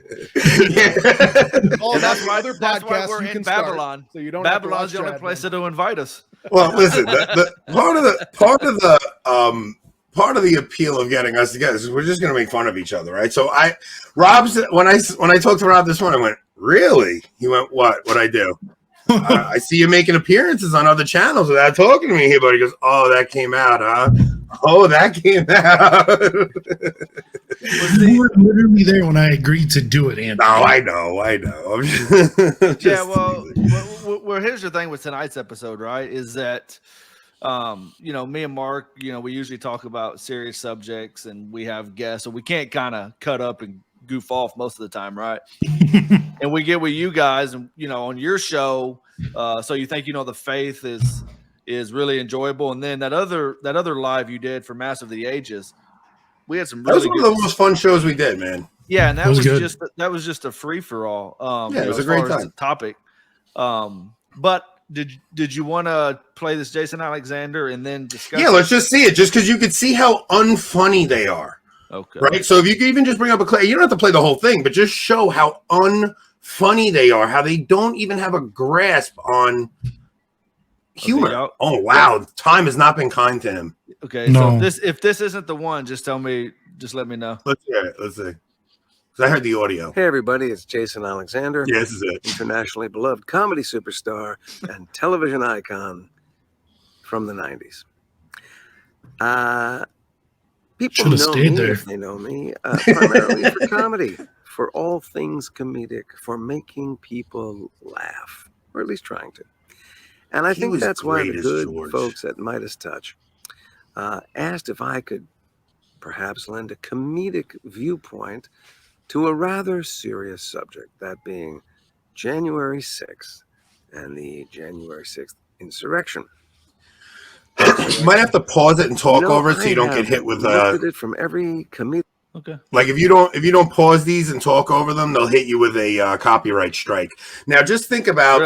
[SPEAKER 3] All
[SPEAKER 4] that's why
[SPEAKER 3] other
[SPEAKER 4] that's why
[SPEAKER 3] podcasts
[SPEAKER 4] we're
[SPEAKER 3] you
[SPEAKER 4] in
[SPEAKER 3] can
[SPEAKER 4] Babylon.
[SPEAKER 3] Start, so you don't.
[SPEAKER 4] Babylon's the only place that'll invite us.
[SPEAKER 2] Well, listen, the part of the appeal of getting us together is we're just going to make fun of each other, right? So when I talked to Rob this morning, I went, "Really?" He went, "What I do?" I see you making appearances on other channels without talking to me here, but he goes, "Oh, that came out, huh? Oh, that came out."
[SPEAKER 1] You were literally there when I agreed to do it, Andy.
[SPEAKER 2] Oh, I know.
[SPEAKER 4] Yeah, well, here's the thing with tonight's episode, right? Is that, you know, me and Mark, you know, we usually talk about serious subjects and we have guests, so we can't kind of cut up and goof off most of the time, right? And we get with you guys, and you know, on your show, so you think, you know, the faith is really enjoyable, and then that other live you did for Mass of the Ages, we had some really
[SPEAKER 2] that was one of the most fun shows we did, man.
[SPEAKER 4] Yeah, and that was just a free for all.
[SPEAKER 2] Yeah, it was a great time.
[SPEAKER 4] Topic. But did you want to play this Jason Alexander and then discuss?
[SPEAKER 2] Yeah, let's just see it, just because you could see how unfunny they are.
[SPEAKER 4] Okay.
[SPEAKER 2] Right. So if you could even just bring up you don't have to play the whole thing, but just show how unfunny they are, how they don't even have a grasp on humor.
[SPEAKER 4] Okay,
[SPEAKER 2] oh wow, time has not been kind to him.
[SPEAKER 4] Okay, no. So if this isn't the one, just let me know.
[SPEAKER 2] Let's hear it. Let's see. Because I heard the audio.
[SPEAKER 6] Hey everybody, it's Jason Alexander.
[SPEAKER 2] Yeah, this is it.
[SPEAKER 6] Internationally beloved comedy superstar and television icon from the 90s. People know me if they know me, primarily for comedy, for all things comedic, for making people laugh, or at least trying to. And I think that's why the good folks at Midas Touch asked if I could perhaps lend a comedic viewpoint to a rather serious subject, that being January 6th and the January 6th insurrection.
[SPEAKER 2] You might have to pause it and talk over it so you don't get hit with
[SPEAKER 6] it from every comedic.
[SPEAKER 4] Okay.
[SPEAKER 2] Like if you don't pause these and talk over them, they'll hit you with a copyright strike. Now just think about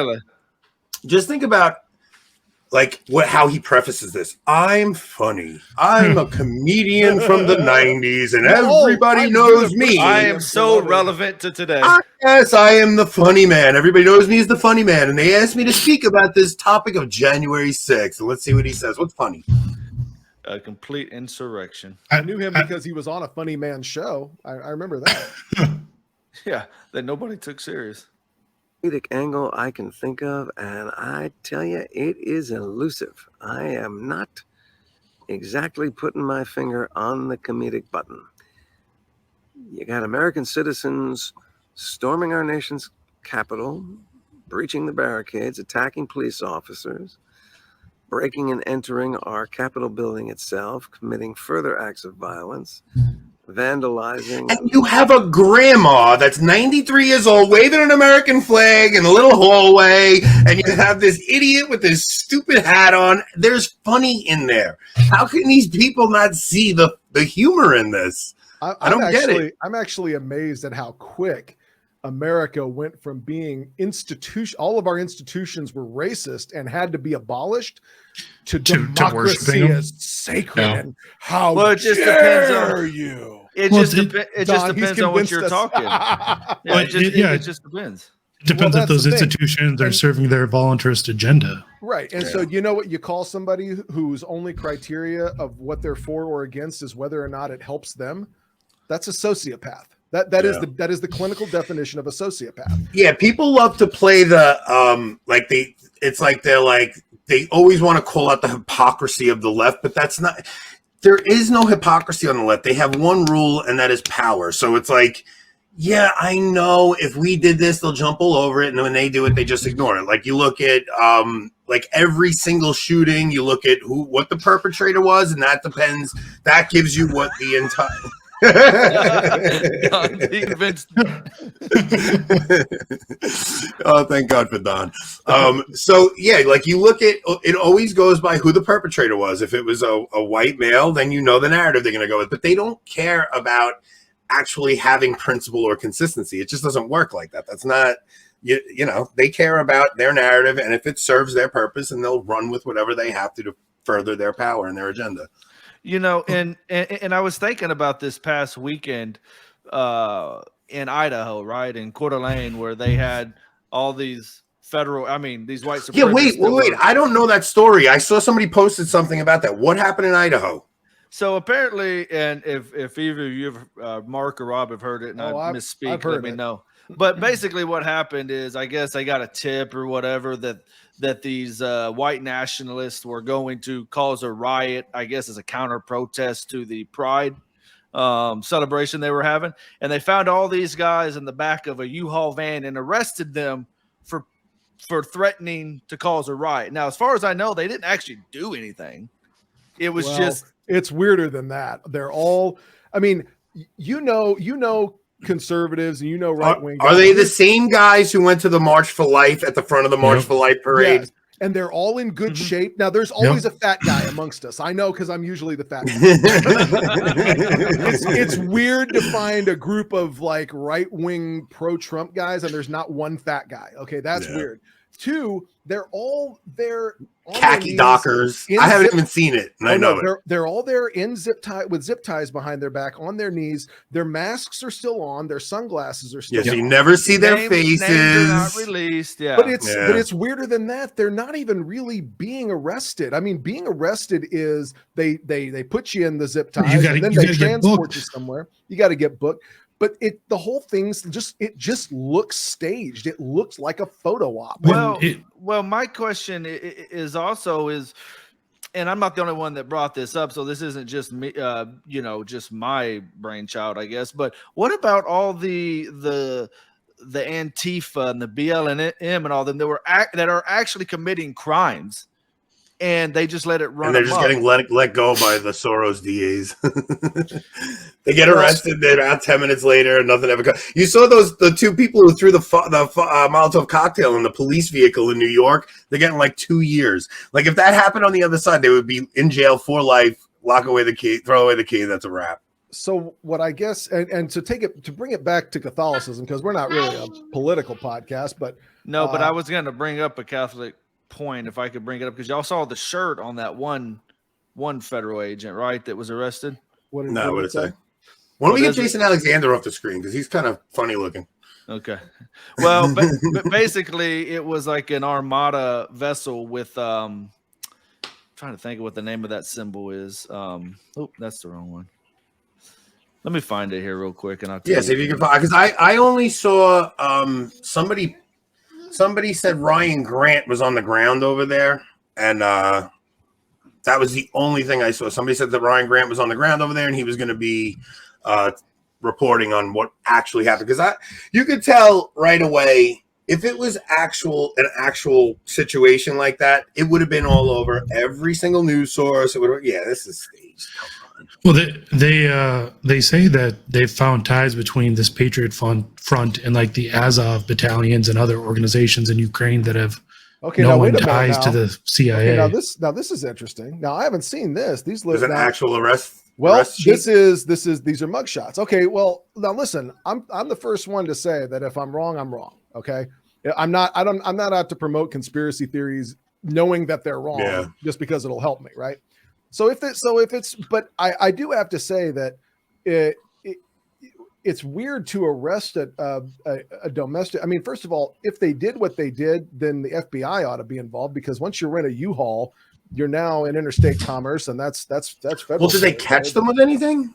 [SPEAKER 2] like how he prefaces this. I'm funny. I'm a comedian from the 90s and everybody knows me.
[SPEAKER 4] I am so relevant to today.
[SPEAKER 2] Yes, I am the funny man. Everybody knows me as the funny man. And they asked me to speak about this topic of January 6th. And let's see what he says. What's funny?
[SPEAKER 4] A complete insurrection.
[SPEAKER 3] I knew him because he was on a funny man show. I remember that.
[SPEAKER 4] Yeah, that nobody took serious.
[SPEAKER 6] Comedic angle I can think of, and I tell you, it is elusive. I am not exactly putting my finger on the comedic button. You got American citizens storming our nation's capital, breaching the barricades, attacking police officers, breaking and entering our Capitol building itself, committing further acts of violence, vandalizing.
[SPEAKER 2] And you have a grandma that's 93 years old waving an American flag in a little hallway, and you have this idiot with this stupid hat on. There's funny in there. How can these people not see the humor in this? I don't get it.
[SPEAKER 3] I'm actually amazed at how quick America went from being all of our institutions were racist and had to be abolished to democracy as sacred. Yeah. And how
[SPEAKER 4] well, it just depends on
[SPEAKER 3] you.
[SPEAKER 4] It just depends on what you're talking. It just depends.
[SPEAKER 1] It depends if those institutions are serving their voluntarist agenda.
[SPEAKER 3] Right. And so you know what you call somebody whose only criteria of what they're for or against is whether or not it helps them? That's a sociopath. That is the clinical definition of a sociopath.
[SPEAKER 2] Yeah, people love to play the they always want to call out the hypocrisy of the left, but that's not. There is no hypocrisy on the left. They have one rule, and that is power. So it's like, yeah, I know if we did this, they'll jump all over it, and when they do it, they just ignore it. Like you look at like every single shooting, you look at what the perpetrator was, and that depends. That gives you what the entire.
[SPEAKER 4] He convinced.
[SPEAKER 2] Oh, thank God for Don. So yeah, like you look at it, always goes by who the perpetrator was. If it was a white male, then you know the narrative they're going to go with. But they don't care about actually having principle or consistency. It just doesn't work like that. That's not. You know, they care about their narrative, and if it serves their purpose, and they'll run with whatever they have to further their power and their agenda.
[SPEAKER 4] You know, and I was thinking about this past weekend in Idaho, right, in Coeur d'Alene, where they had all these these white supremacists.
[SPEAKER 2] Yeah, wait. I don't know that story. I saw somebody posted something about that. What happened in Idaho?
[SPEAKER 4] So apparently, and if either of you, Mark or Rob, have heard it, and I misspeak, let me know. But basically, what happened is, I guess they got a tip or whatever that these white nationalists were going to cause a riot, I guess, as a counter protest to the Pride celebration they were having, and they found all these guys in the back of a U-Haul van and arrested them for threatening to cause a riot. Now, as far as I know, they didn't actually do anything. It was
[SPEAKER 3] it's weirder than that. They're all, I mean, you know, conservatives and right wing.
[SPEAKER 2] Are they the same guys who went to the March for Life at the front of the March for Life parade?
[SPEAKER 3] Yes. And they're all in good shape. Now, there's always a fat guy amongst us. I know, because I'm usually the fat guy. It's weird to find a group of like right-wing pro-Trump guys and there's not one fat guy. Okay, that's weird. Two, they're all there.
[SPEAKER 2] Khaki Dockers. I haven't even seen it, and I know it.
[SPEAKER 3] They're all there in zip ties behind their back on their knees. Their masks are still on. Their sunglasses are still on.
[SPEAKER 2] So you never see their faces.
[SPEAKER 4] Names are not released. Yeah,
[SPEAKER 3] but it's weirder than that. They're not even really being arrested. I mean, being arrested is they put you in the zip ties and then they transport you somewhere. You got to get booked. But the whole thing's just looks staged. It looks like a photo op.
[SPEAKER 4] Well, my question is, and I'm not the only one that brought this up, so this isn't just me, just my brainchild, I guess. But what about all the Antifa and the BLM and all them that are actually committing crimes? And they just let it run.
[SPEAKER 2] And they're just getting let go by the Soros DAs. They get arrested. They're out 10 minutes later, and nothing ever comes. You saw the two people who threw the Molotov cocktail in the police vehicle in New York. They're getting like 2 years. Like if that happened on the other side, they would be in jail for life. Lock away the key, throw away the key. That's a wrap.
[SPEAKER 3] So what I guess, and to bring it back to Catholicism, because we're not really a political podcast, but
[SPEAKER 4] but I was going to bring up a Catholic point if I could bring it up, because y'all saw the shirt on that one federal agent, right, that was arrested.
[SPEAKER 2] What did it say? Why don't we get Jason Alexander off the screen, because he's kind of funny looking.
[SPEAKER 4] Okay, well, but basically it was like an armada vessel with trying to think of what the name of that symbol is. That's the wrong one. Let me find it here real quick, and I'll tell you.
[SPEAKER 2] See if you can find, because I only saw somebody said Ryan Grant was on the ground over there, and that was the only thing I saw. Somebody said that Ryan Grant was on the ground over there, and he was going to be reporting on what actually happened. Because you could tell right away if it was an actual situation like that, it would have been all over every single news source. It would, this is staged.
[SPEAKER 1] Well, they say that they've found ties between this Patriot Front and like the Azov battalions and other organizations in Ukraine that have ties to the CIA.
[SPEAKER 3] Okay, now this is interesting. Now I haven't seen this.
[SPEAKER 2] There's an actual arrest.
[SPEAKER 3] Well, these are mugshots. Okay, well now listen, I'm the first one to say that if I'm wrong, I'm wrong. Okay, I'm not out to promote conspiracy theories, knowing that they're wrong just because it'll help me, right? But I do have to say that it's weird to arrest a domestic. I mean, first of all, if they did what they did, then the FBI ought to be involved, because once you're in a U-Haul, you're now in interstate commerce, and that's federal.
[SPEAKER 2] Well, did they catch them with anything?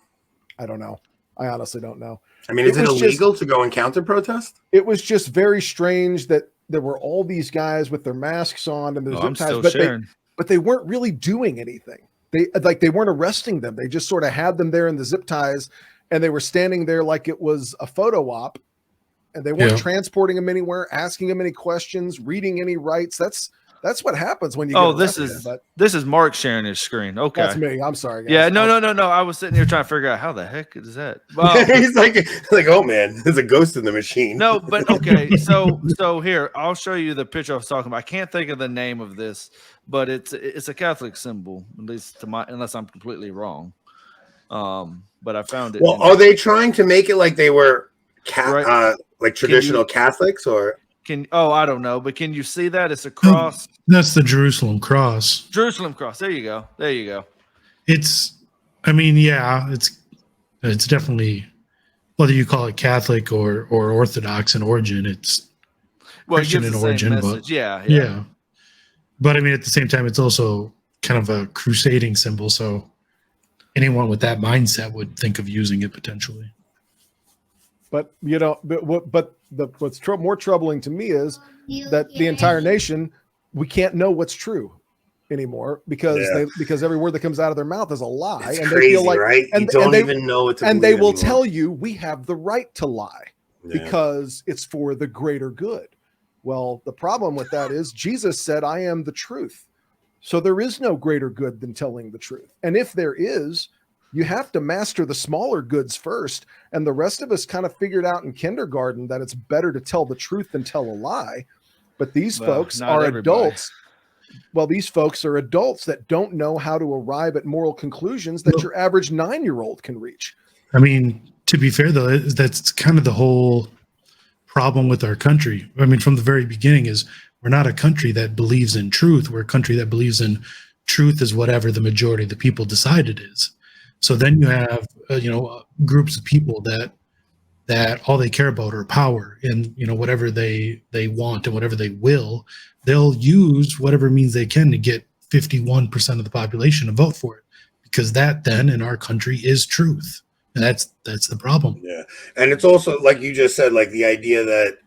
[SPEAKER 3] I don't know. I honestly don't know.
[SPEAKER 2] I mean, is it illegal to go and counter protest?
[SPEAKER 3] It was just very strange that there were all these guys with their masks on and their zip ties, but they weren't really doing anything. They weren't arresting them. They just sort of had them there in the zip ties, and they were standing there like it was a photo op, and they weren't transporting them anywhere, asking them any questions, reading any rights. That's what happens when you.
[SPEAKER 4] Oh,
[SPEAKER 3] get
[SPEAKER 4] this
[SPEAKER 3] arrested,
[SPEAKER 4] is Mark sharing his screen. Okay,
[SPEAKER 3] that's me. I'm sorry, guys.
[SPEAKER 4] Yeah, no. I was sitting here trying to figure out how the heck is that. Well,
[SPEAKER 2] He's like, oh man, there's a ghost in the machine.
[SPEAKER 4] no, but okay. So here, I'll show you the picture I was talking about. I can't think of the name of this, but it's a Catholic symbol, at least unless I'm completely wrong. But I found it.
[SPEAKER 2] Well, are they trying to make it like they were like traditional Catholics, or
[SPEAKER 4] I don't know, but can you see that? It's a cross.
[SPEAKER 1] That's the Jerusalem cross.
[SPEAKER 4] Jerusalem cross. There you go.
[SPEAKER 1] It's definitely, whether you call it Catholic or Orthodox in origin, it's Christian in origin, but yeah. But I mean, at the same time, it's also kind of a crusading symbol, so anyone with that mindset would think of using it potentially.
[SPEAKER 3] But what's more troubling to me is that the entire nation, we can't know what's true anymore because every word that comes out of their mouth is a lie.
[SPEAKER 2] It's
[SPEAKER 3] and
[SPEAKER 2] crazy,
[SPEAKER 3] they feel like,
[SPEAKER 2] right?
[SPEAKER 3] And,
[SPEAKER 2] you don't
[SPEAKER 3] and they,
[SPEAKER 2] even know what to
[SPEAKER 3] and they will
[SPEAKER 2] anymore.
[SPEAKER 3] tell you we have the right to lie because it's for the greater good. Well, the problem with that is Jesus said, I am the truth. So there is no greater good than telling the truth. And if there is, you have to master the smaller goods first. And the rest of us kind of figured out in kindergarten that it's better to tell the truth than tell a lie. But these folks are adults. Well, these folks are adults that don't know how to arrive at moral conclusions that your average 9-year-old can reach.
[SPEAKER 1] I mean, to be fair, though, that's kind of the whole problem with our country. I mean, from the very beginning is we're not a country that believes in truth. We're a country that believes in truth is whatever the majority of the people decide it is. So then you have, groups of people that all they care about are power and, whatever they want and whatever they will, they'll use whatever means they can to get 51% of the population to vote for it, because that then in our country is truth. And that's the problem.
[SPEAKER 2] Yeah. And it's also, like you just said, like the idea that,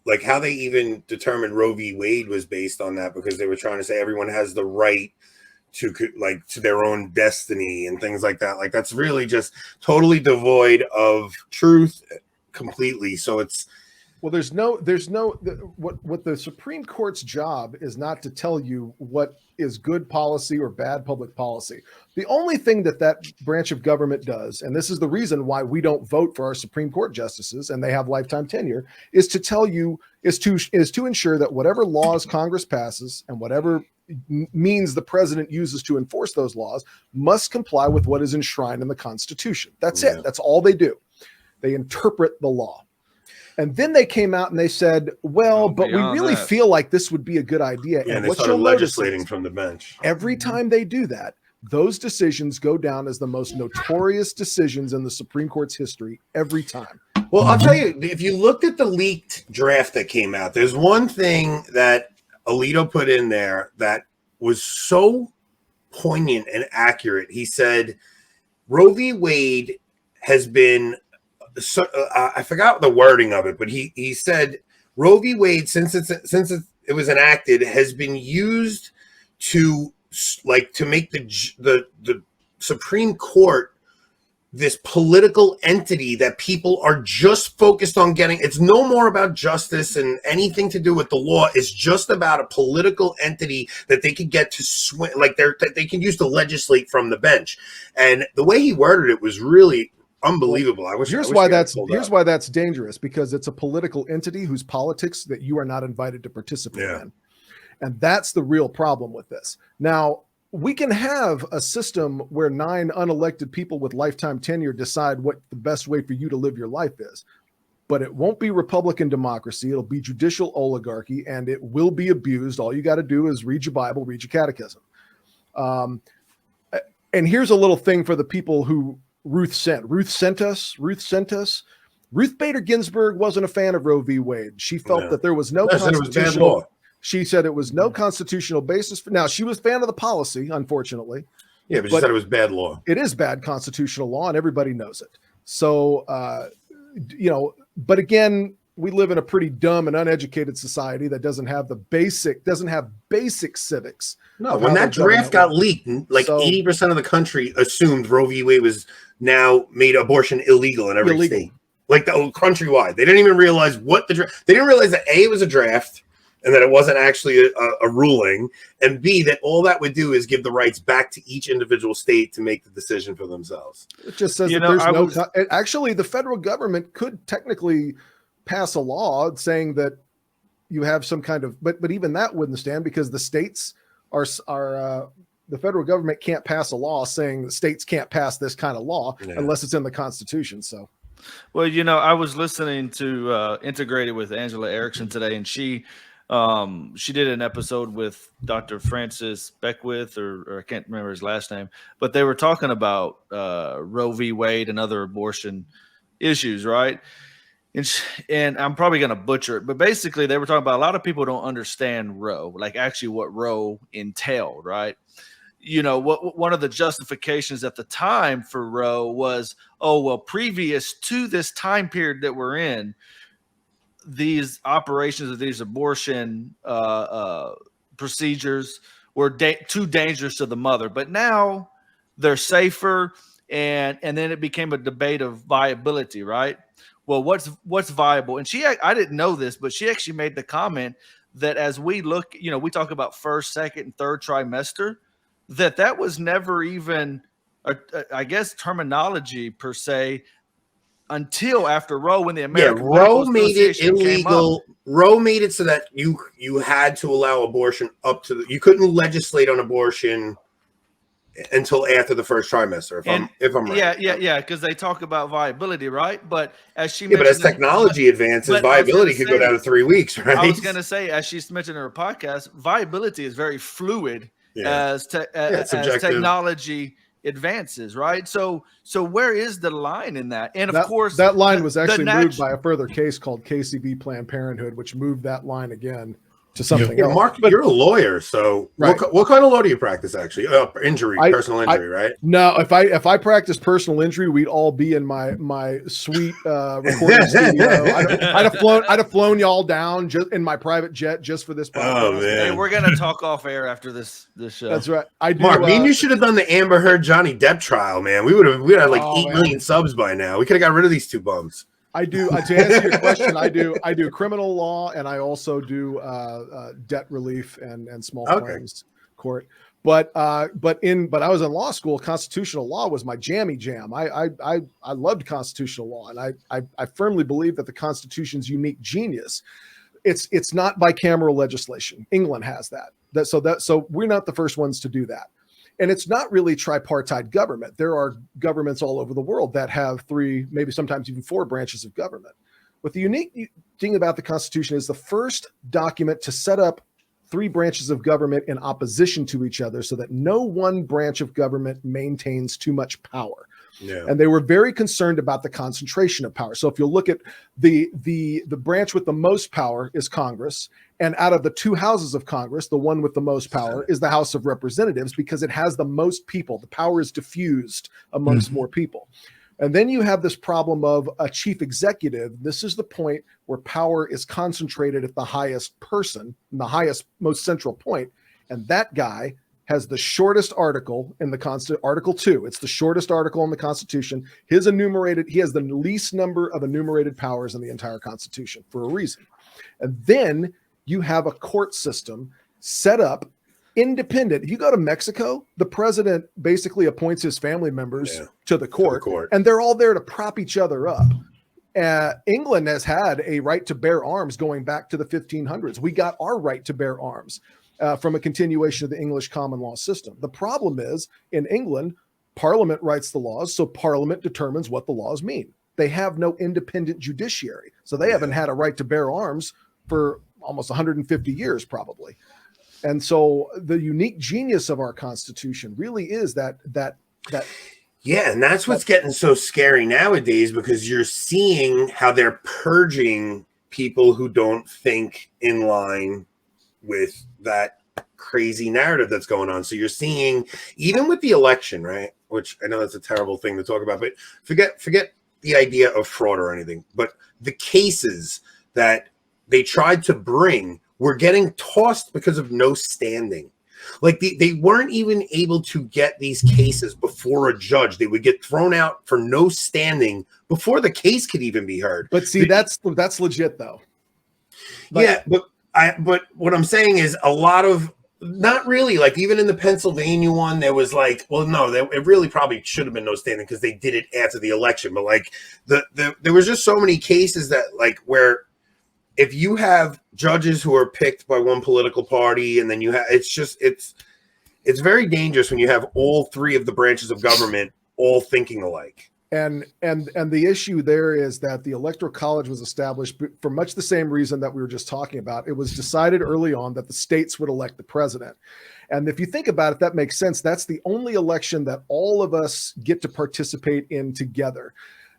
[SPEAKER 2] like how they even determined Roe v. Wade was based on that, because they were trying to say everyone has the right to their own destiny and things like that. Like that's really just totally devoid of truth completely. So it's,
[SPEAKER 3] well, what the Supreme Court's job is not to tell you what is good policy or bad public policy. The only thing that branch of government does, and this is the reason why we don't vote for our Supreme Court justices and they have lifetime tenure, is to tell you, is to ensure that whatever laws Congress passes and whatever means the president uses to enforce those laws must comply with what is enshrined in the Constitution. That's it. That's all they do. They interpret the law. And then they came out and they said, well, but we really feel like this would be a good idea.
[SPEAKER 2] Yeah,
[SPEAKER 3] and
[SPEAKER 2] they
[SPEAKER 3] what
[SPEAKER 2] started
[SPEAKER 3] you'll
[SPEAKER 2] legislating from the bench.
[SPEAKER 3] Every time they do that, those decisions go down as the most notorious decisions in the Supreme Court's history every time.
[SPEAKER 2] Well, I'll tell you, if you looked at the leaked draft that came out, there's one thing that Alito put in there that was so poignant and accurate. He said, Roe v. Wade has been, I forgot the wording of it, but he said Roe v. Wade, since it was enacted, has been used to make the Supreme Court this political entity that people are just focused on getting. It's no more about justice and anything to do with the law. It's just about a political entity that they could get to swing, like they can use to legislate from the bench. And the way he worded it was really unbelievable.
[SPEAKER 3] Here's why that's dangerous, because it's a political entity whose politics that you are not invited to participate in. And that's the real problem with this. Now, we can have a system where 9 unelected people with lifetime tenure decide what the best way for you to live your life is, but it won't be Republican democracy. It'll be judicial oligarchy, and it will be abused. All you got to do is read your Bible, read your catechism. And here's a little thing for the people who Ruth sent us. Ruth Bader Ginsburg wasn't a fan of Roe v. Wade. She felt that there was no constitutional. She said it was no constitutional basis for. Now, she was a fan of the policy, unfortunately.
[SPEAKER 2] Yeah, but she said it was bad law.
[SPEAKER 3] It is bad constitutional law, and everybody knows it. So, but again, we live in a pretty dumb and uneducated society that doesn't have basic civics.
[SPEAKER 2] No, when that draft got leaked, like 80% of the country assumed Roe v. Wade was now made abortion illegal in every state, like the countrywide. They didn't even realize they didn't realize that A, it was a draft, and that it wasn't actually a ruling, and B, that all that would do is give the rights back to each individual state to make the decision for themselves.
[SPEAKER 3] It just says that there's actually the federal government could technically pass a law saying that you have some kind of, but even that wouldn't stand because the states are the federal government can't pass a law saying the states can't pass this kind of law unless it's in the Constitution. So.
[SPEAKER 4] Well, I was listening to Integrated with Angela Erickson today, and she did an episode with Dr. Francis Beckwith, or I can't remember his last name, but they were talking about Roe v. Wade and other abortion issues, right? And I'm probably going to butcher it, but basically they were talking about a lot of people don't understand Roe, like actually what Roe entailed, right? One of the justifications at the time for Roe was, previous to this time period that we're in, these operations of these abortion procedures were too dangerous to the mother, but now they're safer. And then it became a debate of viability, right? Well, what's viable? And I didn't know this, but she actually made the comment that as we look, we talk about first, second, and third trimester, that was never even, I guess, terminology per se until after Roe, when the American
[SPEAKER 2] Roe made it illegal. Roe made it so that you had to allow abortion up to you couldn't legislate on abortion until after the first trimester. If I'm right,
[SPEAKER 4] because they talk about viability, right? But as she mentioned,
[SPEAKER 2] but as technology advances, viability could go down to 3 weeks, right?
[SPEAKER 4] I was going to say, as she's mentioned in her podcast, viability is very fluid as technology advances, right? So where is the line in that? And of course,
[SPEAKER 3] that line was actually moved by a further case called KCB Planned Parenthood, which moved that line again to something else.
[SPEAKER 2] Mark, you're a lawyer, so right. What kind of law do you practice? Actually, personal injury, right?
[SPEAKER 3] No, if I practiced personal injury, we'd all be in my sweet recording studio. I'd have flown y'all down just in my private jet just for this podcast.
[SPEAKER 2] Oh man,
[SPEAKER 4] hey, we're gonna talk off air after this show.
[SPEAKER 3] That's right.
[SPEAKER 2] Mark, me and you should have done the Amber Heard Johnny Depp trial, man. We'd have like 8 million subs by now. We could have got rid of these two bums.
[SPEAKER 3] I do. To answer your question, I do criminal law, and I also do debt relief and small claims court. But I was in law school. Constitutional law was my jammy jam. I loved constitutional law, and I firmly believe that the Constitution's unique genius. It's not bicameral legislation. England has that. So we're not the first ones to do that. And it's not really tripartite government. There are governments all over the world that have 3, maybe sometimes even 4 branches of government. But the unique thing about the Constitution is the first document to set up 3 branches of government in opposition to each other so that no one branch of government maintains too much power. Yeah. And they were very concerned about the concentration of power. So if you look at the branch with the most power is Congress, and out of the 2 houses of Congress, the one with the most power is the House of Representatives because it has the most people. The power is diffused amongst more people. And then you have this problem of a chief executive. This is the point where power is concentrated at the highest person, in the highest, most central point, and that guy has the shortest article in the Constitution, Article 2. It's the shortest article in the Constitution. He has the least number of enumerated powers in the entire Constitution for a reason. And then you have a court system set up independent. If you go to Mexico, the president basically appoints his family members to the court, and they're all there to prop each other up. England has had a right to bear arms going back to the 1500s. We got our right to bear arms from a continuation of the English common law system. The problem is, in England, Parliament writes the laws, so Parliament determines what the laws mean. They have no independent judiciary, so they haven't had a right to bear arms for almost 150 years, probably. And so the unique genius of our Constitution really is that.
[SPEAKER 2] Yeah, and that's what's getting so scary nowadays, because you're seeing how they're purging people who don't think in line with that crazy narrative that's going on. So you're seeing, even with the election, right? Which I know that's a terrible thing to talk about, but forget the idea of fraud or anything. But the cases that they tried to bring were getting tossed because of no standing. Like they weren't even able to get these cases before a judge. They would get thrown out for no standing before the case could even be heard.
[SPEAKER 3] But see, that's legit though.
[SPEAKER 2] Yeah, but But what I'm saying is a lot of, not really, like even in the Pennsylvania one, there was like, well, no, it really probably should have been no standing because they did it after the election. But like there was just so many cases that like where if you have judges who are picked by one political party and then you have, it's very dangerous when you have all three of the branches of government all thinking alike.
[SPEAKER 3] And the issue there is that the Electoral College was established for much the same reason that we were just talking about. It was decided early on that the states would elect the president. And if you think about it, that makes sense. That's the only election that all of us get to participate in together.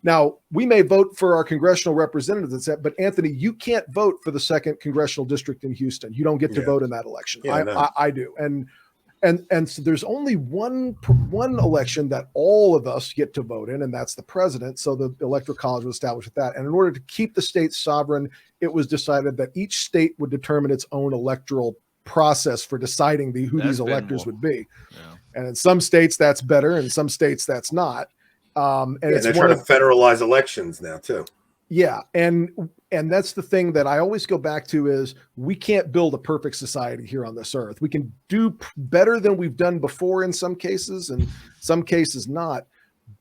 [SPEAKER 3] Now, we may vote for our congressional representatives, but Anthony, you can't vote for the 2nd Congressional District in Houston. You don't get to vote in that election. I do. And so there's only one election that all of us get to vote in, and that's the president. So the Electoral College was established with that. And in order to keep the states sovereign, it was decided that each state would determine its own electoral process for deciding who these electors would be. Yeah. And in some states that's better, and in some states that's not. And
[SPEAKER 2] they're trying to federalize elections now too.
[SPEAKER 3] Yeah, and that's the thing that I always go back to is we can't build a perfect society here on this earth. We can do better than we've done before in some cases, and some cases not.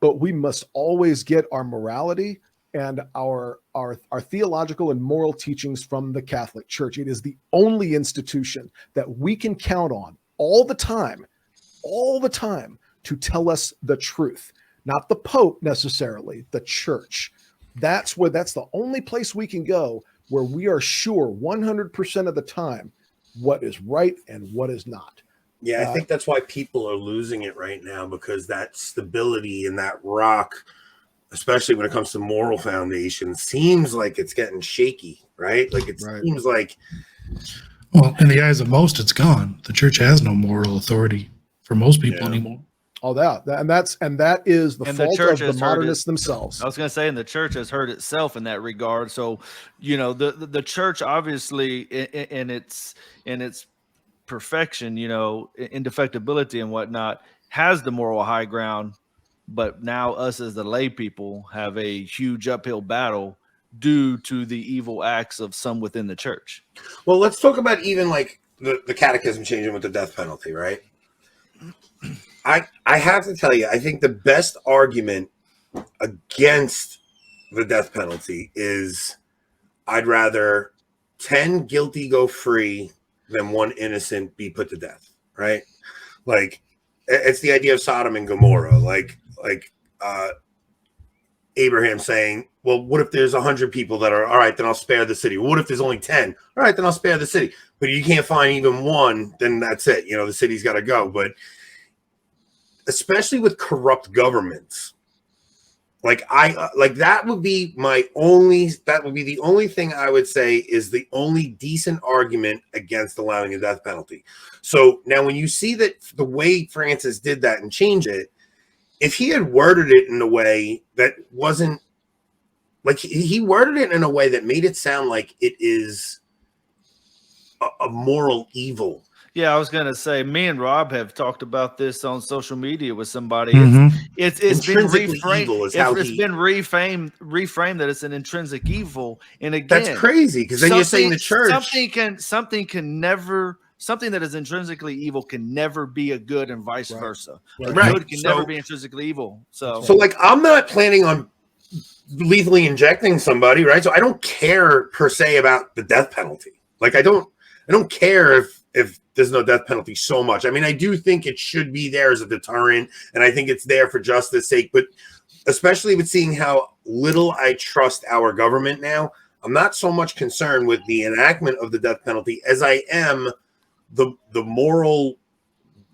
[SPEAKER 3] But we must always get our morality and our theological and moral teachings from the Catholic Church. It is the only institution that we can count on all the time to tell us the truth. Not the Pope necessarily, the Church. That's the only place we can go where we are sure 100% of the time what is right and what is not.
[SPEAKER 2] Yeah, I think that's why people are losing it right now, because that stability and that rock, especially when it comes to moral foundation, seems like it's getting shaky, right? Like it seems like...
[SPEAKER 1] Well, in the eyes of most, it's gone. The church has no moral authority for most people anymore.
[SPEAKER 3] Oh, that is the fault of the modernists themselves.
[SPEAKER 4] I was going to say, and the church has hurt itself in that regard. So, the church obviously in its perfection, indefectibility and whatnot, has the moral high ground. But now us as the lay people have a huge uphill battle due to the evil acts of some within the church.
[SPEAKER 2] Well, let's talk about even like the catechism changing with the death penalty, right? I have to tell you, I think the best argument against the death penalty is I'd rather 10 guilty go free than 1 innocent be put to death, right? Like, it's the idea of Sodom and Gomorrah, like Abraham saying, well, what if there's 100 people that are, all right, then I'll spare the city. What if there's only 10? All right, then I'll spare the city. But you can't find even one, then that's it. The city's got to go. But especially with corrupt governments, that would be the only thing I would say is the only decent argument against allowing a death penalty. So now when you see that the way Francis did that and change it, if he had worded it in a way that wasn't like, he worded it in a way that made it sound like it is a moral evil.
[SPEAKER 4] Yeah, I was going to say, me and Rob have talked about this on social media with somebody.
[SPEAKER 1] Mm-hmm.
[SPEAKER 4] It's been reframed. It's been reframed that it's an intrinsic evil. And again,
[SPEAKER 2] that's crazy, because then you're saying the church,
[SPEAKER 4] something that is intrinsically evil can never be a good, and vice versa.
[SPEAKER 2] Right.
[SPEAKER 4] Good can never be intrinsically evil. So
[SPEAKER 2] like, I'm not planning on lethally injecting somebody, right? So I don't care per se about the death penalty. Like, I don't care if there's no death penalty so much. I mean, I do think it should be there as a deterrent, and I think it's there for justice sake, but especially with seeing how little I trust our government now, I'm not so much concerned with the enactment of the death penalty as I am the moral,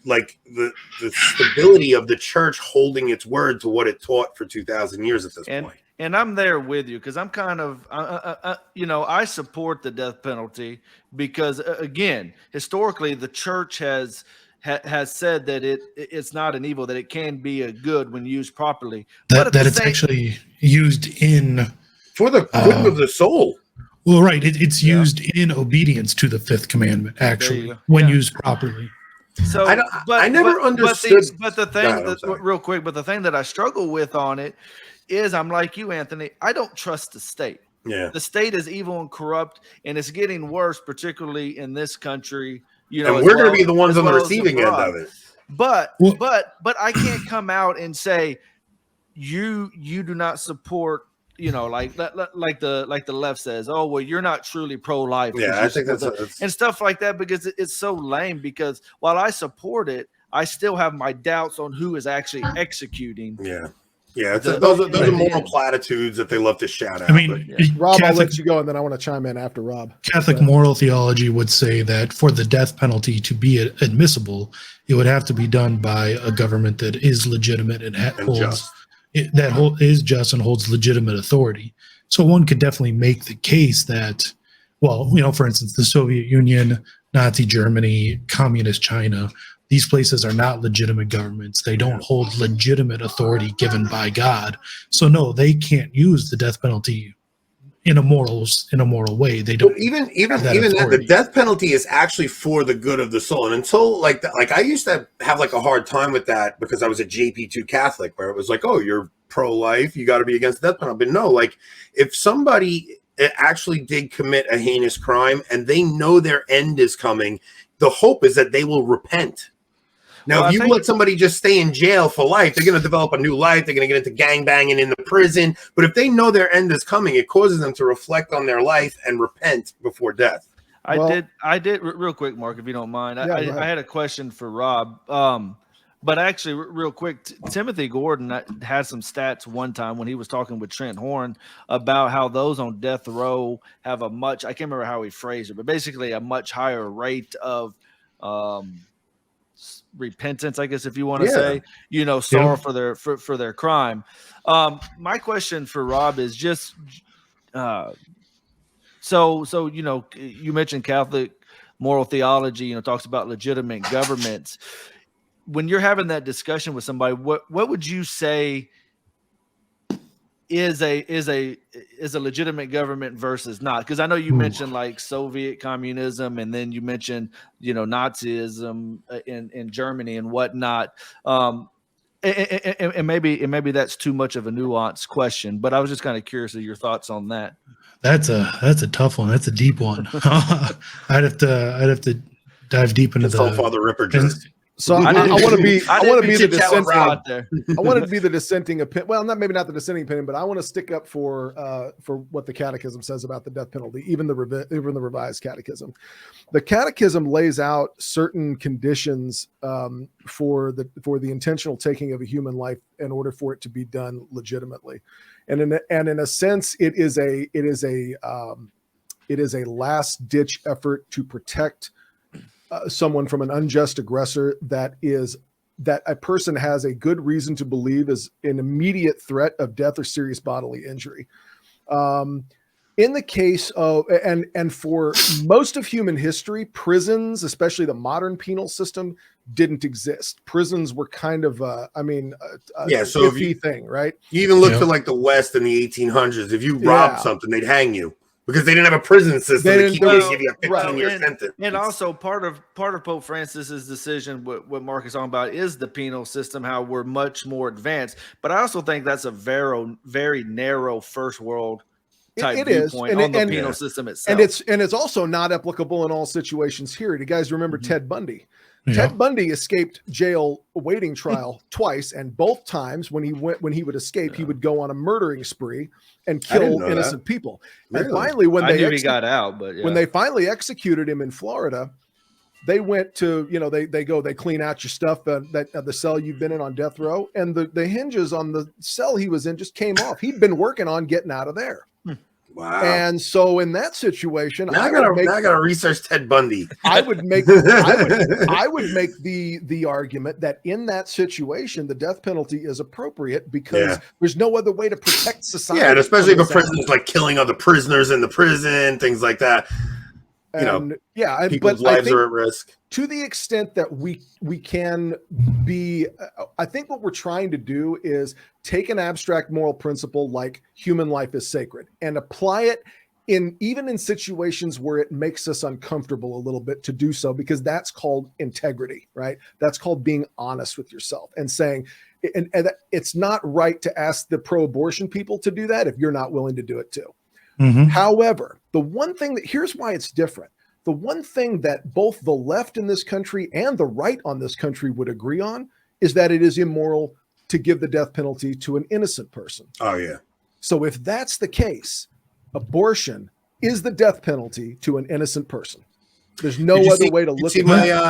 [SPEAKER 2] like the stability of the church holding its word to what it taught for 2,000 years at this point.
[SPEAKER 4] And I'm there with you, because I'm kind of, I support the death penalty because, again, historically, the church has said that it's not an evil, that it can be a good when used properly.
[SPEAKER 1] That it's actually used
[SPEAKER 2] for the good of the soul.
[SPEAKER 1] Well, right. It's used in obedience to the fifth commandment, actually, when used properly.
[SPEAKER 4] So
[SPEAKER 2] I never understood.
[SPEAKER 4] But the thing real quick, but the thing that I struggle with on it is, I'm like you, Anthony. I don't trust the state.
[SPEAKER 2] Yeah.
[SPEAKER 4] The state is evil and corrupt, and it's getting worse, particularly in this country. You
[SPEAKER 2] And
[SPEAKER 4] know,
[SPEAKER 2] we're going to be the ones on the receiving end of it.
[SPEAKER 4] But I can't come out and say you do not support, you know, like the left says, oh well, you're not truly pro-life.
[SPEAKER 2] Yeah, I think that's
[SPEAKER 4] and stuff like that, because it's so lame. Because while I support it, I still have my doubts on who is actually executing.
[SPEAKER 2] Yeah. Yeah, those are moral platitudes that they love to shout out.
[SPEAKER 1] I mean,
[SPEAKER 3] Rob, I'll let you go, and then I want to chime in after Rob.
[SPEAKER 1] Catholic moral theology would say that for the death penalty to be admissible, it would have to be done by a government that is legitimate and is just and holds legitimate authority. So one could definitely make the case that, well, you know, for instance, the Soviet Union, Nazi Germany, Communist China, these places are not legitimate governments. They don't hold legitimate authority given by God. So no, they can't use the death penalty in a moral way. They don't.
[SPEAKER 2] But even that, the death penalty is actually for the good of the soul. And until like I used to have like a hard time with that because I was a JP2 Catholic, where it was like, oh, you're pro-life, you got to be against the death penalty. But no, like if somebody actually did commit a heinous crime and they know their end is coming, the hope is that they will repent. Now, if you let somebody just stay in jail for life, they're going to develop a new life. They're going to get into gangbanging in the prison. But if they know their end is coming, it causes them to reflect on their life and repent before death.
[SPEAKER 4] I did real quick, Mark, if you don't mind. I had a question for Rob. But actually, real quick, Timothy Gordon had some stats one time when he was talking with Trent Horn about how those on death row have a much, I can't remember how he phrased it, but basically a much higher rate of repentance, I guess, if you want to say, you know, sorrow for their crime. My question for Rob is just so you know, you mentioned Catholic moral theology, you know, talks about legitimate governments. When you're having that discussion with somebody, what would you say is a legitimate government versus not? Because I know you mentioned like Soviet communism, and then you mentioned, you know, Nazism in Germany and whatnot. And maybe that's too much of a nuanced question, but I was just kind of curious of your thoughts on that.
[SPEAKER 1] That's a tough one. That's a deep one. I'd have to dive deep into the
[SPEAKER 2] Father Ripper.
[SPEAKER 3] So I want to be the dissenting
[SPEAKER 4] out there.
[SPEAKER 3] I want to be the dissenting opinion. Well, maybe not the dissenting opinion, but I want to stick up for what the Catechism says about the death penalty, even the Revised Catechism. The Catechism lays out certain conditions for the intentional taking of a human life in order for it to be done legitimately, and in a sense, it is a last ditch effort to protect someone from an unjust aggressor that a person has a good reason to believe is an immediate threat of death or serious bodily injury. In the case of, and for most of human history, prisons, especially the modern penal system, didn't exist. Prisons were kind of iffy thing, right?
[SPEAKER 2] You even look to like the West in the 1800s. If you robbed something, they'd hang you. Because they didn't have a prison system to give you a 15-year sentence. And also part of Pope Francis's decision, what Mark is talking about, is the penal system, how we're much more advanced. But I also think that's a very narrow first world type viewpoint on the penal system itself.
[SPEAKER 3] And it's also not applicable in all situations here. Do you guys remember Ted Bundy? Yeah. Ted Bundy escaped jail awaiting trial twice, and both times when he would escape, he would go on a murdering spree and kill innocent people. Really? And finally, when he got out, but when they finally executed him in Florida, they went to, they clean out your stuff the cell you've been in on death row, and the hinges on the cell he was in just came off. He'd been working on getting out of there. Wow. And so in that situation, I gotta research Ted Bundy. I would make the argument that in that situation, the death penalty is appropriate because there's no other way to protect society. Yeah, and especially if a prison is like killing other prisoners in the prison, things like that. People's lives are at risk. To the extent that we can be, I think what we're trying to do is take an abstract moral principle like human life is sacred and apply it even in situations where it makes us uncomfortable a little bit to do so, because that's called integrity, right? That's called being honest with yourself and saying, and it's not right to ask the pro-abortion people to do that if you're not willing to do it too. However, the one thing here's why it's different. The one thing that both the left in this country and the right on this country would agree on is that it is immoral to give the death penalty to an innocent person.
[SPEAKER 2] Oh, yeah.
[SPEAKER 3] So if that's the case, abortion is the death penalty to an innocent person. There's no other way to look at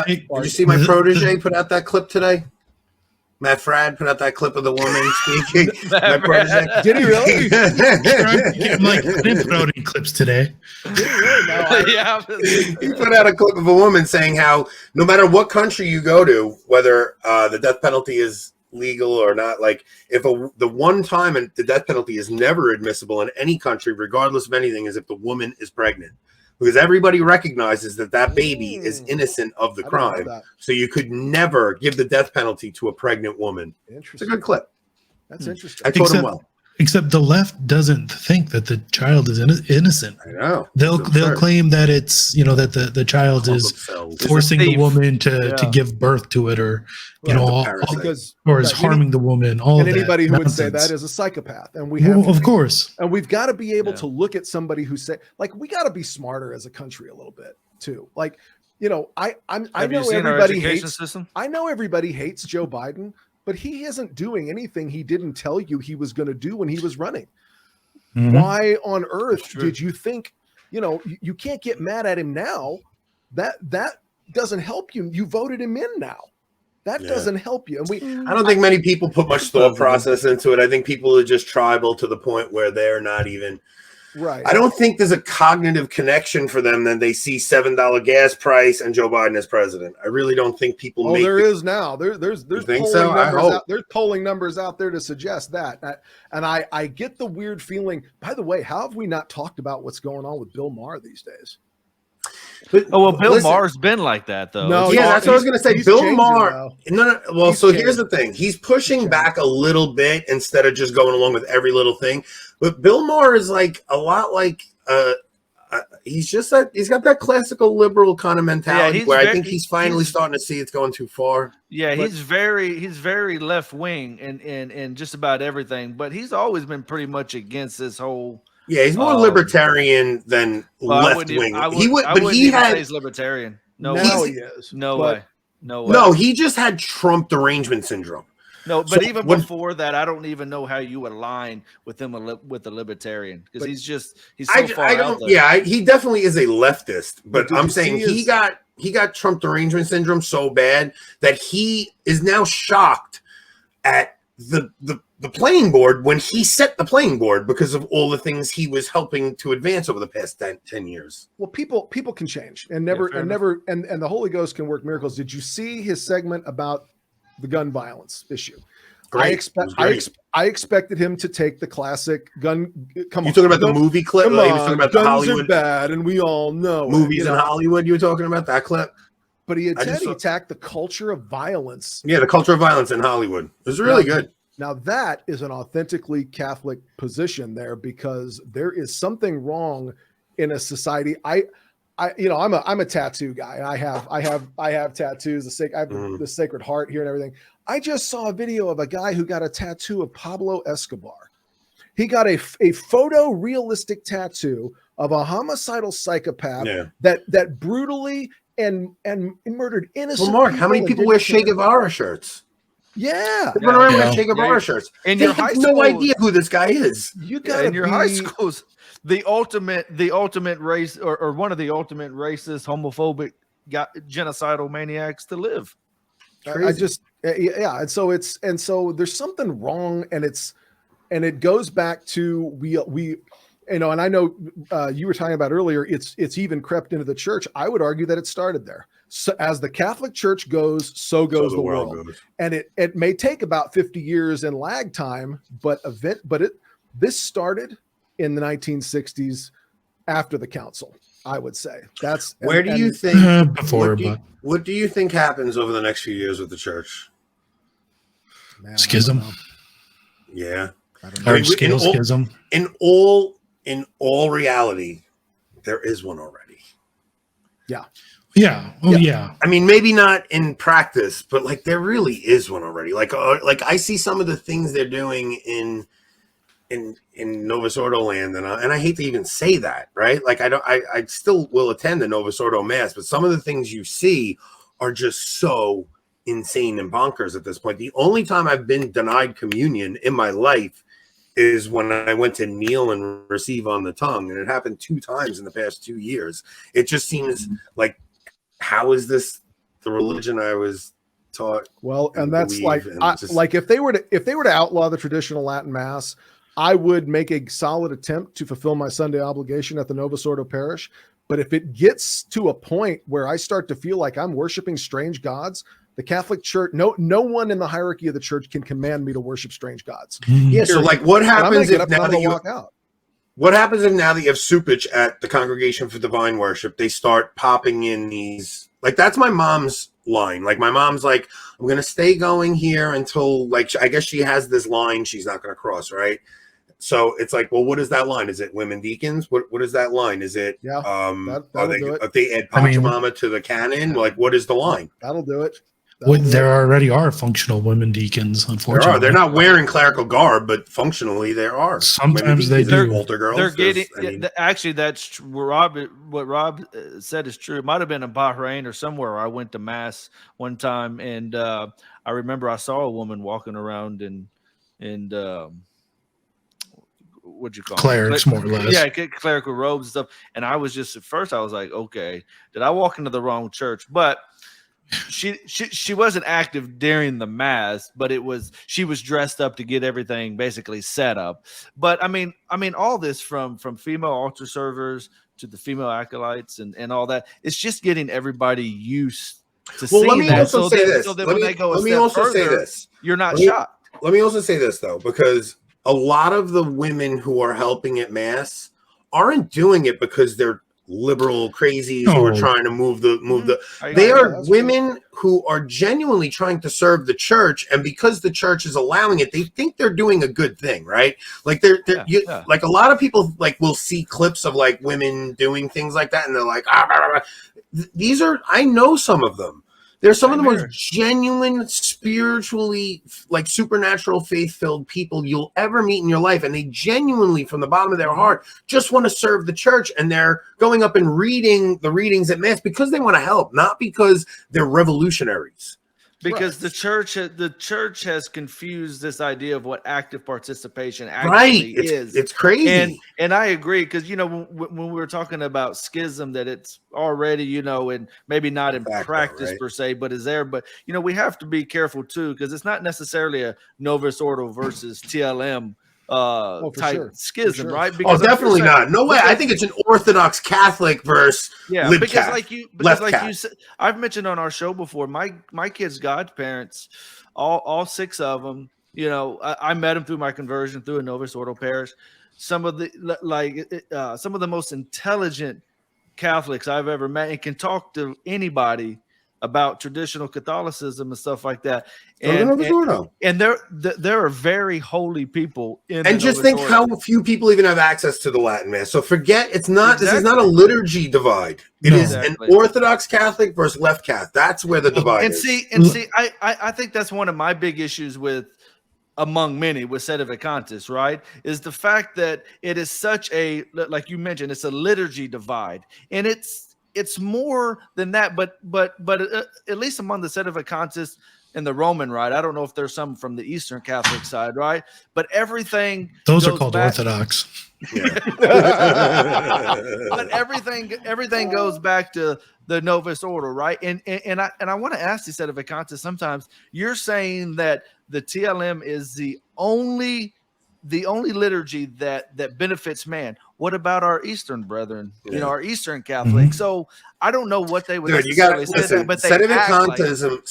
[SPEAKER 3] it.
[SPEAKER 2] Did you see my protege put out that clip today? Matt Frad put out that clip of the woman speaking. My protege.
[SPEAKER 3] Did he really?
[SPEAKER 1] I'm like, I didn't put out any clips today.
[SPEAKER 3] Did he really? No,
[SPEAKER 4] Yeah.
[SPEAKER 2] He put out a clip of a woman saying how no matter what country you go to, whether the death penalty is legal or not, like if the one time and the death penalty is never admissible in any country, regardless of anything, is if the woman is pregnant. Because everybody recognizes that that baby is innocent of the crime. So you could never give the death penalty to a pregnant woman. It's a good clip.
[SPEAKER 3] That's interesting.
[SPEAKER 2] I told him well.
[SPEAKER 1] Except the left doesn't think that the child is innocent.
[SPEAKER 2] I know.
[SPEAKER 1] They'll claim that it's, that the child is forcing the woman to give birth to it, or or is harming the woman.
[SPEAKER 3] And anybody who would say that is a psychopath. And we have
[SPEAKER 1] of course.
[SPEAKER 3] And we've got to be able to look at somebody who say, like, we got to be smarter as a country a little bit too. Like, I know everybody hates system? I know everybody hates Joe Biden, but he isn't doing anything he didn't tell you he was going to do when he was running. Why on earth did you think, you can't get mad at him now? That doesn't help you. You voted him in now. That doesn't help you. And
[SPEAKER 2] I don't think many people put much thought process into it. I think people are just tribal to the point where they're not even
[SPEAKER 3] right.
[SPEAKER 2] I don't think there's a cognitive connection for them that they see $7 gas price and Joe Biden as president. I really don't think people make
[SPEAKER 3] is now. There's polling numbers out there to suggest that. And I get the weird feeling. By the way, how have we not talked about what's going on with Bill Maher these days?
[SPEAKER 2] But,
[SPEAKER 4] Bill Maher's been like that, though.
[SPEAKER 3] No,
[SPEAKER 2] that's what I was going to say. Bill Maher. No. Well, here's the thing. He's pushing back a little bit instead of just going along with every little thing. But Bill Maher is like a lot like he's got that classical liberal kind of mentality where I think he's finally starting to see it's going too far.
[SPEAKER 4] Yeah, he's very left wing in just about everything, but he's always been pretty much against this whole.
[SPEAKER 2] Yeah, he's more libertarian than left wing.
[SPEAKER 4] He's libertarian.
[SPEAKER 3] No, he is.
[SPEAKER 4] No way.
[SPEAKER 2] No, he just had Trump derangement syndrome.
[SPEAKER 4] No, but even before that, I don't even know how you align with him with a libertarian, because he's so far out there.
[SPEAKER 2] Yeah, he definitely is a leftist, but I'm saying he got Trump derangement syndrome so bad that he is now shocked at the playing board when he set the playing board because of all the things he was helping to advance over the past 10 years.
[SPEAKER 3] Well, people can change and the Holy Ghost can work miracles. Did you see his segment about the gun violence issue?
[SPEAKER 2] Great.
[SPEAKER 3] I expected him to take the classic gun. Come on,
[SPEAKER 2] you talking about the movie clip?
[SPEAKER 3] Come
[SPEAKER 2] he was
[SPEAKER 3] on,
[SPEAKER 2] talking about
[SPEAKER 3] guns
[SPEAKER 2] the Hollywood
[SPEAKER 3] are bad, and we all know
[SPEAKER 2] movies in Hollywood. You were talking about that clip,
[SPEAKER 3] but he attacked the culture of violence.
[SPEAKER 2] Yeah, the culture of violence in Hollywood. It was really good.
[SPEAKER 3] Now that is an authentically Catholic position there, because there is something wrong in a society. I'm a tattoo guy. I have tattoos. I have the Sacred Heart here and everything. I just saw a video of a guy who got a tattoo of Pablo Escobar. He got a photorealistic tattoo of a homicidal psychopath that brutally and murdered innocent.
[SPEAKER 2] Well, Mark, how many people wear Che Guevara shirts?
[SPEAKER 3] Yeah,
[SPEAKER 2] run around with Che Guevara shirts.
[SPEAKER 4] And
[SPEAKER 2] they have no idea who this guy is.
[SPEAKER 3] You got
[SPEAKER 4] in your high schools. The ultimate race, or one of the ultimate racist, homophobic, genocidal maniacs to live.
[SPEAKER 3] And so there's something wrong, and it goes back to we. And I know you were talking about earlier, it's even crept into the church. I would argue that it started there. So as the Catholic Church goes, so goes the world. And it may take about 50 years in lag time, but this started in the 1960s after the council, I would say.
[SPEAKER 2] What do you think happens over the next few years with the church?
[SPEAKER 1] Schism.
[SPEAKER 2] Yeah.
[SPEAKER 1] Large-scale schism.
[SPEAKER 2] In all reality, there is one already.
[SPEAKER 3] Yeah.
[SPEAKER 1] Yeah. Oh, yeah.
[SPEAKER 2] I mean, maybe not in practice, but like there really is one already. Like I see some of the things they're doing in in Novus Ordo land, and I hate to even say that, right? Like I still will attend the Novus Ordo mass, but some of the things you see are just so insane and bonkers at this point. The only time I've been denied communion in my life is when I went to kneel and receive on the tongue, and it happened 2 times in the past 2 years. It just seems like, how is this the religion I was taught?
[SPEAKER 3] Well, and that's like, like if they were to outlaw the traditional Latin Mass, I would make a solid attempt to fulfill my Sunday obligation at the Novus Ordo parish. But if it gets to a point where I start to feel like I'm worshiping strange gods, the Catholic Church, no one in the hierarchy of the church can command me to worship strange gods.
[SPEAKER 2] Yeah. So like, what happens if now that you
[SPEAKER 3] walk out?
[SPEAKER 2] What happens if now that you have soupage at the Congregation for Divine Worship, they start popping in these, like, that's my mom's line. Like, my mom's like, I'm going to stay going here until, like, I guess she has this line she's not going to cross, right? So it's like, well, what is that line? Is it women deacons? What is that line? Is it, if they add Pachamama to the canon, like, what is the line?
[SPEAKER 3] That'll do it.
[SPEAKER 1] There already are functional women deacons, unfortunately.
[SPEAKER 2] They're not wearing clerical garb, but functionally there are.
[SPEAKER 1] Sometimes they do.
[SPEAKER 2] Altar girls.
[SPEAKER 4] They're getting, actually, that's what Rob said is true. It might have been in Bahrain or somewhere. I went to mass one time, and I remember I saw a woman walking around in what'd you call
[SPEAKER 1] clerics, more or less.
[SPEAKER 4] Yeah, clerical robes and stuff. And I was just, at first I was like, okay, did I walk into the wrong church? But she wasn't active during the mass, but she was dressed up to get everything basically set up. But I mean all this from female altar servers to the female acolytes and all that, it's just getting everybody used to seeing that. So that when they go a step further, you're not shocked.
[SPEAKER 2] Let me also say this though, because a lot of the women who are helping at mass aren't doing it because they're liberal crazies who are trying to move the they are women who are genuinely trying to serve the church, and because the church is allowing it, they think they're doing a good thing, right? Like like a lot of people like will see clips of like women doing things like that, and they're like, these are, I know some of them. They're some of the most genuine, spiritually, like supernatural, faith-filled people you'll ever meet in your life. And they genuinely, from the bottom of their heart, just want to serve the church. And they're going up and reading the readings at Mass because they want to help, not because they're revolutionaries.
[SPEAKER 4] Because the church has confused this idea of what active participation actually is.
[SPEAKER 2] It's crazy.
[SPEAKER 4] And I agree, because when we were talking about schism, that it's already and maybe not in practice per se, but is there. But we have to be careful too, because it's not necessarily a Novus Ordo versus TLM type schism, right? Because
[SPEAKER 2] definitely not. No way. I think it's an Orthodox Catholic versus Lib
[SPEAKER 4] because
[SPEAKER 2] Cath,
[SPEAKER 4] like you said, I've mentioned on our show before, my kids' godparents, all 6 of them, I met them through my conversion through a Novus Ordo parish. Some of the most intelligent Catholics I've ever met, and can talk to anybody about traditional Catholicism and stuff like that. And there are very holy people in
[SPEAKER 2] and just think how few people even have access to the Latin Mass. So forget, this is not a liturgy divide. It is an Orthodox Catholic versus left Catholic. That's where the divide is.
[SPEAKER 4] I think that's one of my big issues among many with Sedevacantists, right, is the fact that it is such a, like you mentioned, it's a liturgy divide, and it's more than that, but at least among the Sedevacantists and the Roman Rite, I don't know if there's some from the Eastern Catholic side, right? But everything
[SPEAKER 1] those are called Orthodox.
[SPEAKER 4] Yeah. But everything goes back to the Novus Ordo, right? And I want to ask the Sedevacantists, sometimes you're saying that the TLM is the only liturgy that benefits man. What about our Eastern brethren? Our Eastern Catholics. So I don't know what they would necessarily say, but Sedevacantism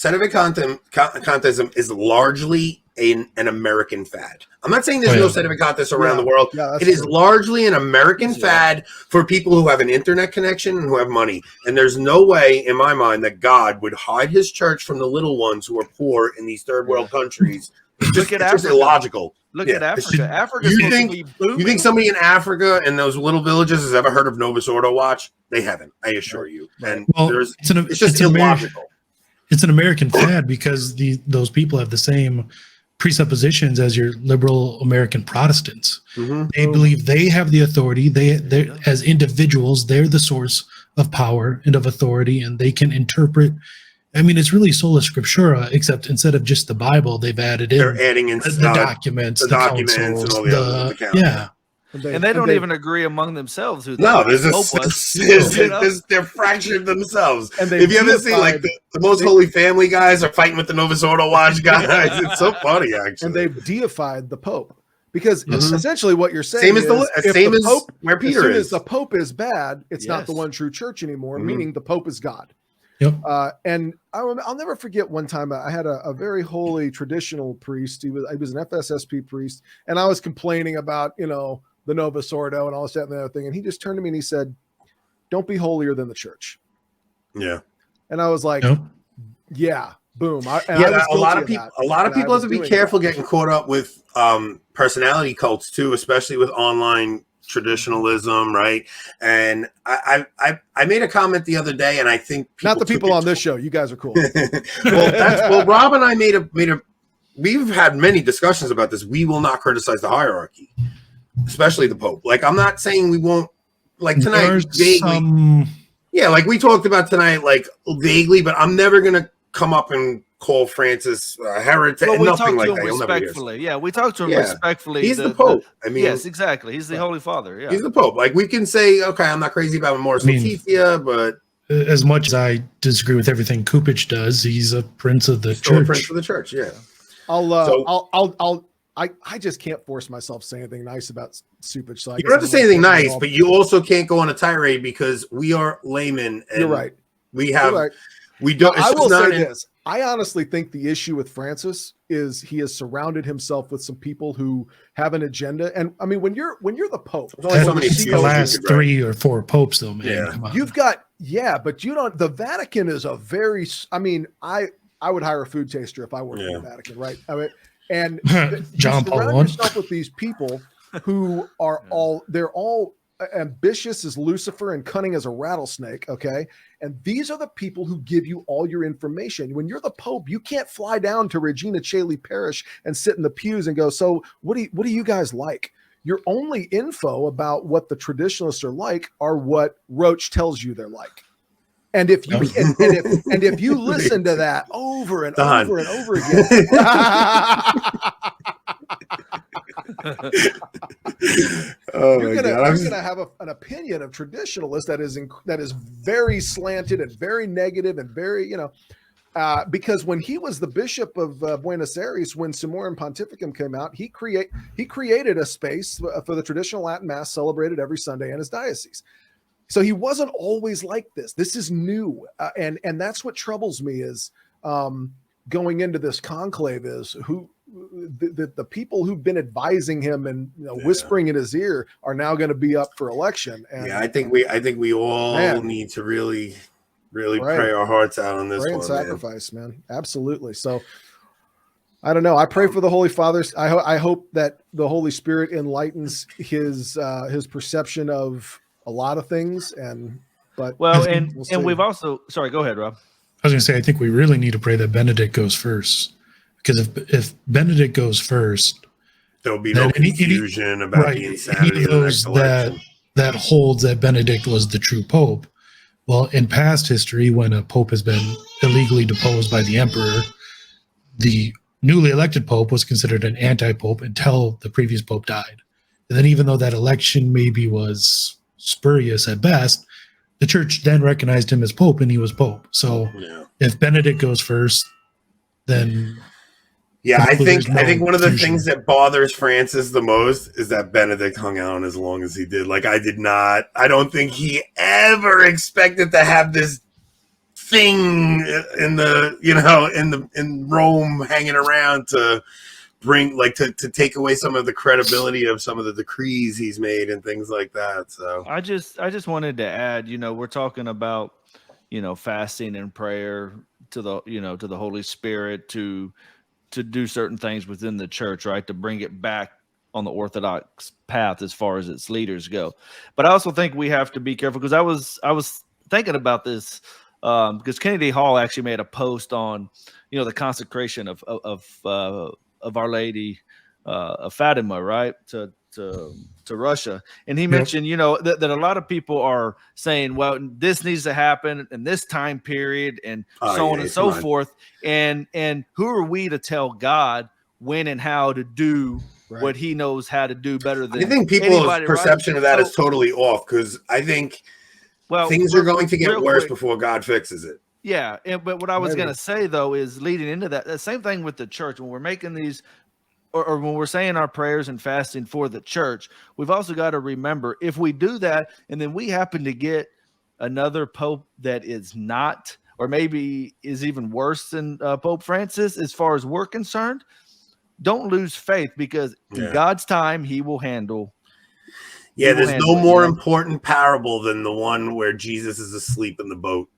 [SPEAKER 4] is largely an American fad. I'm not saying there's no Sedevacantists around the world. It is largely an American fad for people who have an internet connection and who have money. And there's no way in my mind that God would hide his church from the little ones who are poor in these third world countries. It's just illogical. Look at Africa.
[SPEAKER 2] You think somebody in Africa and those little villages has ever heard of Novus Ordo Watch? They haven't, I assure you. And it's just illogical.
[SPEAKER 1] It's an American fad because those people have the same presuppositions as your liberal American Protestants.
[SPEAKER 2] Mm-hmm.
[SPEAKER 1] They believe they have the authority. They as individuals, they're the source of power and of authority, and they can interpret. I mean, it's really sola scriptura, except instead of just the Bible, they've added in
[SPEAKER 2] They're adding in
[SPEAKER 1] the documents, the councils,
[SPEAKER 2] and all the other accounts.
[SPEAKER 1] yeah.
[SPEAKER 4] And they don't even agree among themselves who
[SPEAKER 2] no,
[SPEAKER 4] there's
[SPEAKER 2] they're fractured themselves.
[SPEAKER 3] And
[SPEAKER 2] if you ever see like the most Holy Family guys are fighting with the Novus Ordo Watch guys, it's so funny actually.
[SPEAKER 3] And they've deified the Pope because essentially what you're saying
[SPEAKER 2] same as
[SPEAKER 3] the Pope,
[SPEAKER 2] where Peter
[SPEAKER 3] as soon
[SPEAKER 2] is.
[SPEAKER 3] as the Pope is bad, it's not the one true church anymore. Meaning the Pope is God.
[SPEAKER 1] Yep.
[SPEAKER 3] And I'll never forget one time I had a very holy traditional priest. He was an FSSP priest, and I was complaining about the Novus Ordo and all this, that, and the other thing. And he just turned to me and he said, "Don't be holier than the church."
[SPEAKER 2] Yeah.
[SPEAKER 3] And I was like, yeah, boom.
[SPEAKER 2] A lot of people have to be careful getting caught up with personality cults too, especially with online traditionalism, right? And I made a comment the other day, and I think
[SPEAKER 3] not the people on this show. You guys are cool.
[SPEAKER 2] well, Rob and I made a. We've had many discussions about this. We will not criticize the hierarchy, especially the Pope. Like, I'm not saying we won't. Like tonight, vaguely. Yeah, like we talked about tonight, like vaguely, but I'm never gonna come up and call Francis a heretic.
[SPEAKER 4] Well, we
[SPEAKER 2] nothing
[SPEAKER 4] talked
[SPEAKER 2] like
[SPEAKER 4] to
[SPEAKER 2] that.
[SPEAKER 4] him respectfully. Yeah, we talked to him respectfully.
[SPEAKER 2] He's the Pope. I mean,
[SPEAKER 4] yes, exactly. He's the Holy Father. Yeah,
[SPEAKER 2] he's the Pope. Like, we can say, okay, I'm not crazy about Morris Laetitia, but
[SPEAKER 1] as much as I disagree with everything Kupich does, he's a prince of the church.
[SPEAKER 2] A prince of the church. Yeah.
[SPEAKER 3] I just can't force myself to say anything nice about Supich. So
[SPEAKER 2] you don't have to say anything nice, but you also can't go on a tirade because we are laymen. And
[SPEAKER 3] you're right.
[SPEAKER 2] We have. Right. We don't.
[SPEAKER 3] I will say this. I honestly think the issue with Francis is he has surrounded himself with some people who have an agenda. And I mean, when you're the Pope,
[SPEAKER 1] the last 3 or 4 popes, though, man.
[SPEAKER 2] Yeah.
[SPEAKER 3] You've got but you don't. The Vatican is a very. I mean, I would hire a food taster if I worked in the Vatican, right? I mean, and
[SPEAKER 1] John
[SPEAKER 3] you
[SPEAKER 1] Paul
[SPEAKER 3] surround yourself with these people who are they're all ambitious as Lucifer and cunning as a rattlesnake. Okay. And these are the people who give you all your information. When you're the Pope, you can't fly down to Regina Caeli Parish and sit in the pews and go, so what do you guys like? Your only info about what the traditionalists are like are what Roach tells you they're like. And if you and if you listen to that over and over and over again, you're gonna have an opinion of traditionalists that is very slanted and very negative and very because when he was the bishop of Buenos Aires, when Summorum Pontificum came out, he created a space for the traditional Latin Mass celebrated every Sunday in his diocese. So he wasn't always like this. This is new, and that's what troubles me is going into this conclave is who the people who've been advising him and whispering in his ear are now going to be up for election. And,
[SPEAKER 2] I think we all need to really pray our hearts out on this one.
[SPEAKER 3] Sacrifice, man. Absolutely. So I don't know. I pray for the Holy Fathers. I hope that the Holy Spirit enlightens his perception of a lot of things,
[SPEAKER 4] and we've also go ahead, Rob.
[SPEAKER 1] I was going to say, I think we really need to pray that Benedict goes first, because if Benedict goes first,
[SPEAKER 2] there'll be no confusion about the insanity of the election.
[SPEAKER 1] That holds that Benedict was the true pope. Well, in past history, when a pope has been illegally deposed by the emperor, the newly elected pope was considered an anti-pope until the previous pope died. And then, even though that election maybe was spurious at best, the church then recognized him as pope, and he was pope. So if Benedict goes first, then
[SPEAKER 2] I think one of the things that bothers Francis the most is that Benedict hung out as long as he did. Like, I don't think he ever expected to have this thing in Rome hanging around to bring to take away some of the credibility of some of the decrees he's made and things like that. So
[SPEAKER 4] I just wanted to add, we're talking about, fasting and prayer to the Holy Spirit to do certain things within the church, right? To bring it back on the Orthodox path as far as its leaders go. But I also think we have to be careful, because I was thinking about this because Kennedy Hall actually made a post on, the consecration of of Our Lady of Fatima, right, to Russia. And he mentioned, you know, that a lot of people are saying, well, this needs to happen in this time period, and so on and so forth. And who are we to tell God when and how to do what he knows how to do better than
[SPEAKER 2] I think people's perception of that is totally off, because I think things are going to get worse before God fixes it.
[SPEAKER 4] Yeah. But what I was going to say, though, is leading into that, the same thing with the church. When we're making these, or when we're saying our prayers and fasting for the church, we've also got to remember, if we do that and then we happen to get another pope that is not, or maybe is even worse than Pope Francis as far as we're concerned, don't lose faith, because in God's time, he will handle.
[SPEAKER 2] Yeah, there's no more important parable than the one where Jesus is asleep in the boat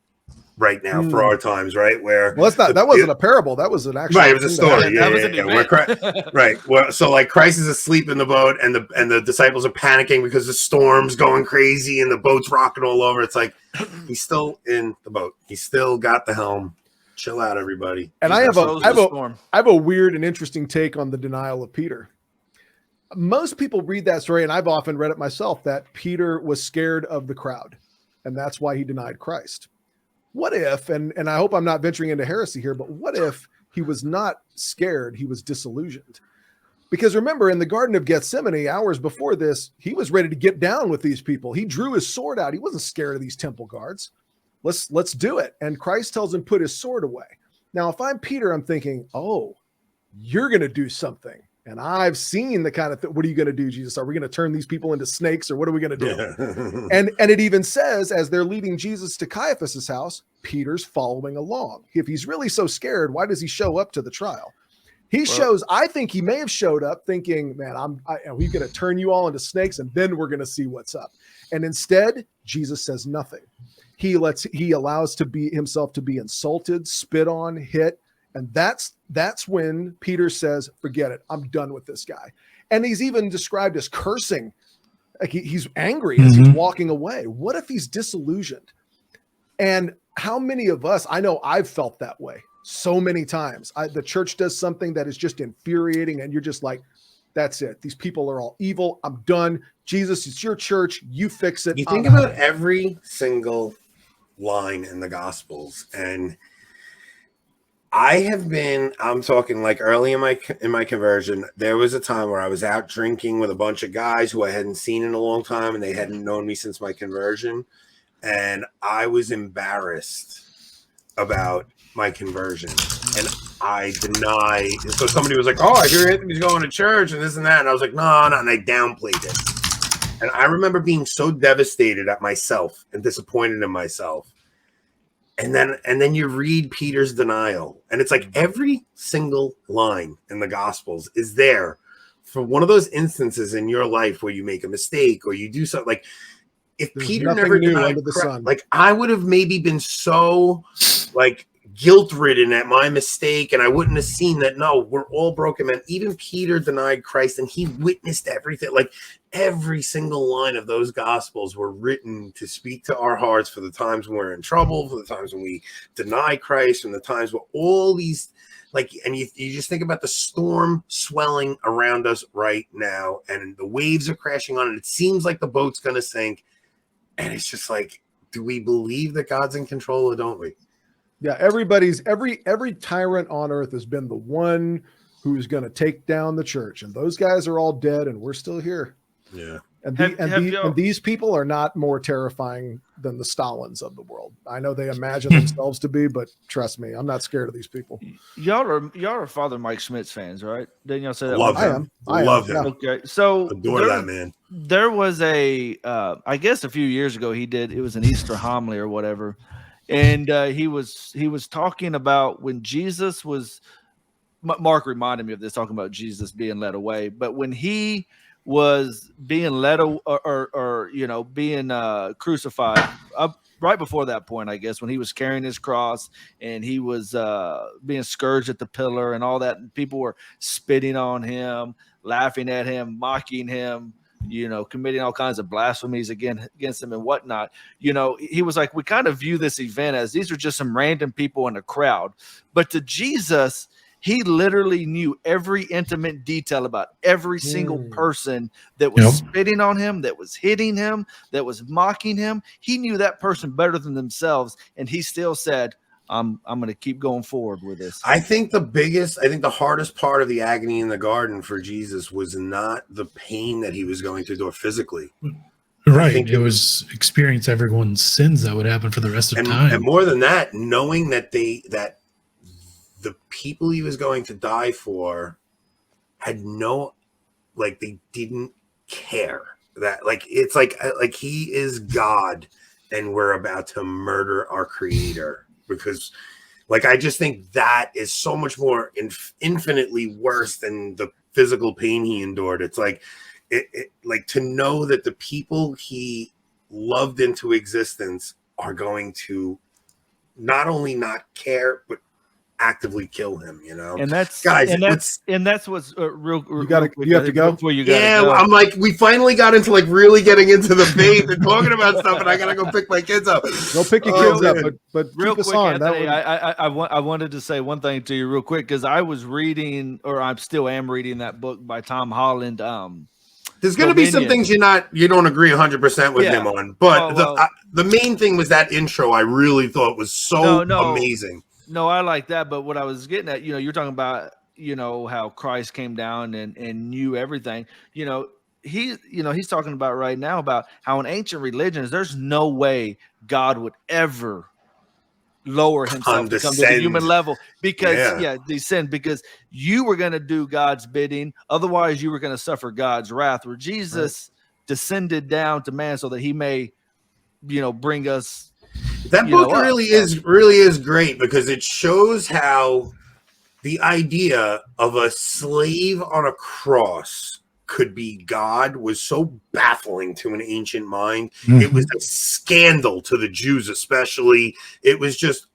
[SPEAKER 2] right now for our times, right? Where
[SPEAKER 3] that wasn't a parable, that was an actual
[SPEAKER 2] it was a story. Right. Well, so like Christ is asleep in the boat, and the disciples are panicking because the storm's going crazy and the boat's rocking all over. It's like he's still in the boat. He's still got the helm. Chill out, everybody.
[SPEAKER 3] And I have a weird and interesting take on the denial of Peter. Most people read that story, and I've often read it myself, that Peter was scared of the crowd, and that's why he denied Christ. What if, and I hope I'm not venturing into heresy here, but what if he was not scared, he was disillusioned? Because remember, in the Garden of Gethsemane, hours before this, he was ready to get down with these people. He drew his sword out. He wasn't scared of these temple guards. Let's do it. And Christ tells him, put his sword away. Now, if I'm Peter, I'm thinking, oh, you're going to do something. And I've seen the kind of what are you going to do, Jesus? Are we going to turn these people into snakes, or what are we going to do? And it even says, as they're leading Jesus to Caiaphas's house, Peter's following along. If he's really so scared, why does he show up to the trial? I think he may have showed up thinking, man, we're going to turn you all into snakes, and then we're going to see what's up. And instead, Jesus says nothing. He allows himself to be insulted, spit on, hit. And that's when Peter says, forget it. I'm done with this guy. And he's even described as cursing. Like he's angry as he's walking away. What if he's disillusioned? And how many of us, I know I've felt that way so many times. The church does something that is just infuriating, and you're just like, that's it. These people are all evil. I'm done. Jesus, it's your church. You fix it.
[SPEAKER 2] You think about every single line in the Gospels, and I'm talking like early in my conversion, there was a time where I was out drinking with a bunch of guys who I hadn't seen in a long time, and they hadn't known me since my conversion. And I was embarrassed about my conversion, and I denied. So somebody was like, oh, I hear Anthony's going to church and this and that. And I was like, no. And I downplayed it. And I remember being so devastated at myself and disappointed in myself. And then you read Peter's denial, and it's like every single line in the Gospels is there for one of those instances in your life where you make a mistake or you do something. Like if Peter never denied Christ, like I would have maybe been so like guilt-ridden at my mistake, and I wouldn't have seen that. No, we're all broken men. Even Peter denied Christ, and he witnessed everything. Like every single line of those Gospels were written to speak to our hearts for the times when we're in trouble, for the times when we deny Christ, and the times where all these, like, and you just think about the storm swelling around us right now, and the waves are crashing on it. It seems like the boat's going to sink, and it's just like, do we believe that God's in control, or don't we?
[SPEAKER 3] Yeah, every tyrant on earth has been the one who's going to take down the church, and those guys are all dead, and we're still here.
[SPEAKER 2] Yeah,
[SPEAKER 3] and these people are not more terrifying than the Stalins of the world. I know they imagine themselves to be, but trust me, I'm not scared of these people.
[SPEAKER 4] Y'all are Father Mike Schmitz fans, right? Didn't y'all say that?
[SPEAKER 2] Love him. I love him.
[SPEAKER 4] Okay, so
[SPEAKER 2] adore that man.
[SPEAKER 4] There was I guess a few years ago it was an Easter homily or whatever. And he was talking about when Jesus was, Mark reminded me of this, talking about Jesus being led away. But when he was being led or being crucified, right before that point, I guess, when he was carrying his cross and he was being scourged at the pillar and all that, and people were spitting on him, laughing at him, mocking him, committing all kinds of blasphemies against him and whatnot. He was like, we kind of view this event as these are just some random people in a crowd. But to Jesus, He literally knew every intimate detail about every single person that was spitting on him, that was hitting him, that was mocking him. He knew that person better than themselves, and he still said, I'm going to keep going forward with this.
[SPEAKER 2] I think the hardest part of the agony in the garden for Jesus was not the pain that he was going through physically.
[SPEAKER 1] Right. It was experience everyone's sins that would happen for the rest of time.
[SPEAKER 2] And more than that, knowing that the people he was going to die for had they didn't care. That it's like he is God and we're about to murder our creator. Because I just think that is so much more infinitely worse than the physical pain he endured. It's like to know that the people he loved into existence are going to not only not care, but actively kill him,
[SPEAKER 4] and that's what's real.
[SPEAKER 3] You have to go.
[SPEAKER 2] I'm like, we finally got into really getting into the faith and talking about stuff, and I gotta go pick my kids up.
[SPEAKER 3] Go pick your kids up, but
[SPEAKER 4] real
[SPEAKER 3] keep
[SPEAKER 4] quick,
[SPEAKER 3] us on.
[SPEAKER 4] Anthony, I wanted to say one thing to you real quick because I was reading, or I still am reading that book by Tom Holland.
[SPEAKER 2] There's going to be some things you don't agree 100% with him on, but the main thing was that intro. I really thought was so amazing.
[SPEAKER 4] No, I like that. But what I was getting at, you're talking about, how Christ came down and knew everything. He's talking about right now about how in ancient religions, there's no way God would ever lower himself to come to the human level because descend, because you were going to do God's bidding. Otherwise, you were going to suffer God's wrath. Where Jesus descended down to man so that he may, bring us.
[SPEAKER 2] That book really is great because it shows how the idea of a slave on a cross could be God was so baffling to an ancient mind. Mm-hmm. It was a scandal to the Jews, especially. It was just,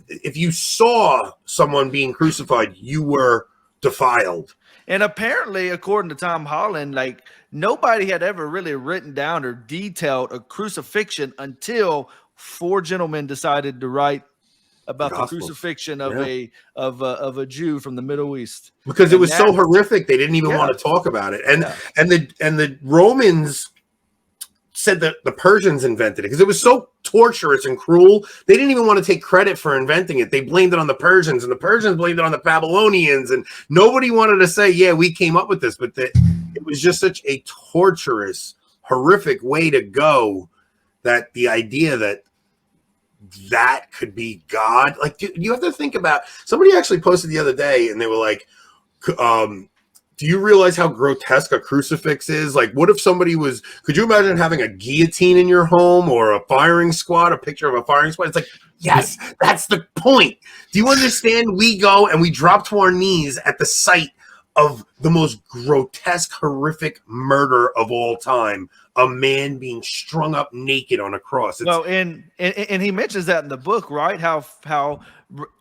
[SPEAKER 2] if you saw someone being crucified, you were defiled.
[SPEAKER 4] And apparently, according to Tom Holland, nobody had ever really written down or detailed a crucifixion until 4 gentlemen decided to write about the crucifixion of a Jew from the Middle East,
[SPEAKER 2] because it was so horrific they didn't even want to talk about it. And the Romans said that the Persians invented it because it was so torturous and cruel. They didn't even want to take credit for inventing it. They blamed it on the Persians, and the Persians blamed it on the Babylonians, and nobody wanted to say, yeah, we came up with this. But it was just such a torturous, horrific way to go that the idea that could be God. You have to think about, somebody actually posted the other day and they were like, do you realize how grotesque a crucifix is? What if somebody could you imagine having a guillotine in your home or a firing squad, a picture of a firing squad? It's yes, that's the point. Do you understand? We go and we drop to our knees at the sight of the most grotesque, horrific murder of all time. A man being strung up naked on a cross.
[SPEAKER 4] And he mentions that in the book, right? How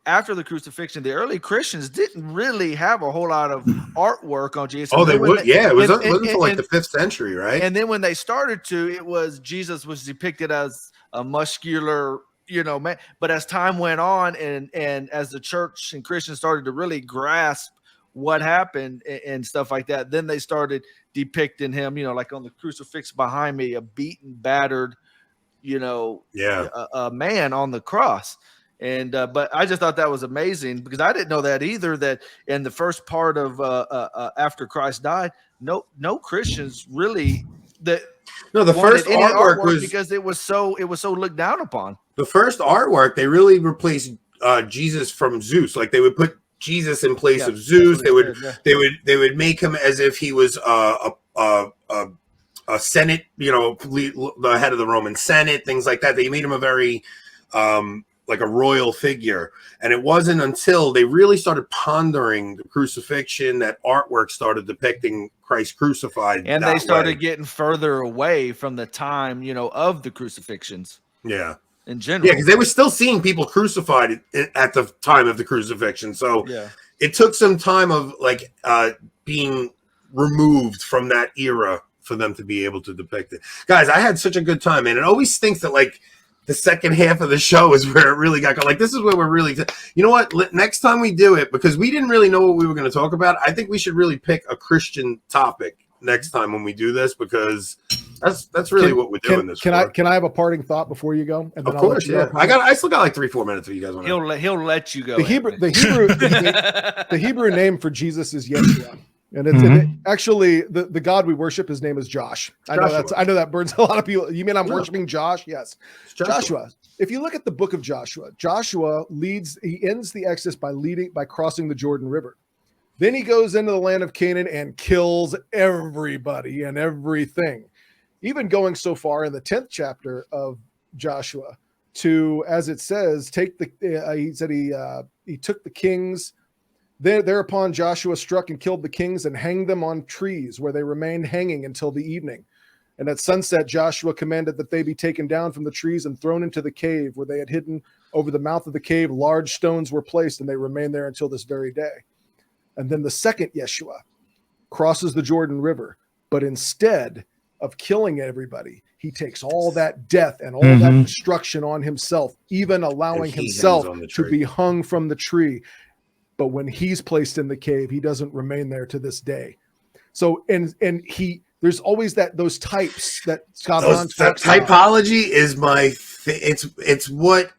[SPEAKER 4] after the crucifixion, the early Christians didn't really have a whole lot of artwork on Jesus.
[SPEAKER 2] Oh, they would. It wasn't until the 5th century, right?
[SPEAKER 4] And then when they started to, it was Jesus was depicted as a muscular, man. But as time went on, and as the church and Christians started to really grasp what happened and stuff like that, then they started depicting him, like on the crucifix behind me, a beaten, battered, a man on the cross. And but I just thought that was amazing because I didn't know that either, that in the first part of after Christ died, no Christians really the
[SPEAKER 2] first artwork was
[SPEAKER 4] because it was so looked down upon.
[SPEAKER 2] The first artwork, they really replaced Jesus from Zeus. They would put Jesus in place of Zeus. They would make him as if he was a Senate, the head of the Roman Senate, things like that. They made him a very like a royal figure. And it wasn't until they really started pondering the crucifixion that artwork started depicting Christ crucified.
[SPEAKER 4] And they started getting further away from the time, of the crucifixions.
[SPEAKER 2] Yeah.
[SPEAKER 4] In general.
[SPEAKER 2] Yeah, because they were still seeing people crucified at the time of the crucifixion. So it took some time of being removed from that era for them to be able to depict it. Guys, I had such a good time, man. It always stinks that the second half of the show is where it really got like, this is where we're really, you know what? Next time we do it, because we didn't really know what we were going to talk about, I think we should really pick a Christian topic next time when we do this, because that's really what we're doing this.
[SPEAKER 3] Can I have a parting thought before you go? And
[SPEAKER 2] then of course, yeah. I still got like 3-4 minutes if you guys want.
[SPEAKER 4] He'll let you go.
[SPEAKER 3] The Hebrew name for Jesus is Yeshua. And it's actually the God we worship. His name is Josh. I know that burns a lot of people. You mean I'm worshiping Josh? Yes, Joshua. If you look at the book of Joshua, Joshua he ends the Exodus by crossing the Jordan River. Then he goes into the land of Canaan and kills everybody and everything, even going so far in the 10th chapter of Joshua to, as it says, he said he took the kings. Thereupon Joshua struck and killed the kings and hanged them on trees, where they remained hanging until the evening. And at sunset, Joshua commanded that they be taken down from the trees and thrown into the cave, where they had hidden over the mouth of the cave. Large stones were placed, and they remain there until this very day. And then the second Yeshua crosses the Jordan River, but instead of killing everybody, he takes all that death and all that destruction on himself, even allowing himself to be hung from the tree. But when he's placed in the cave, he doesn't remain there to this day. So, and there's always those types that Scott Hahn talks about.
[SPEAKER 2] Typology is it's what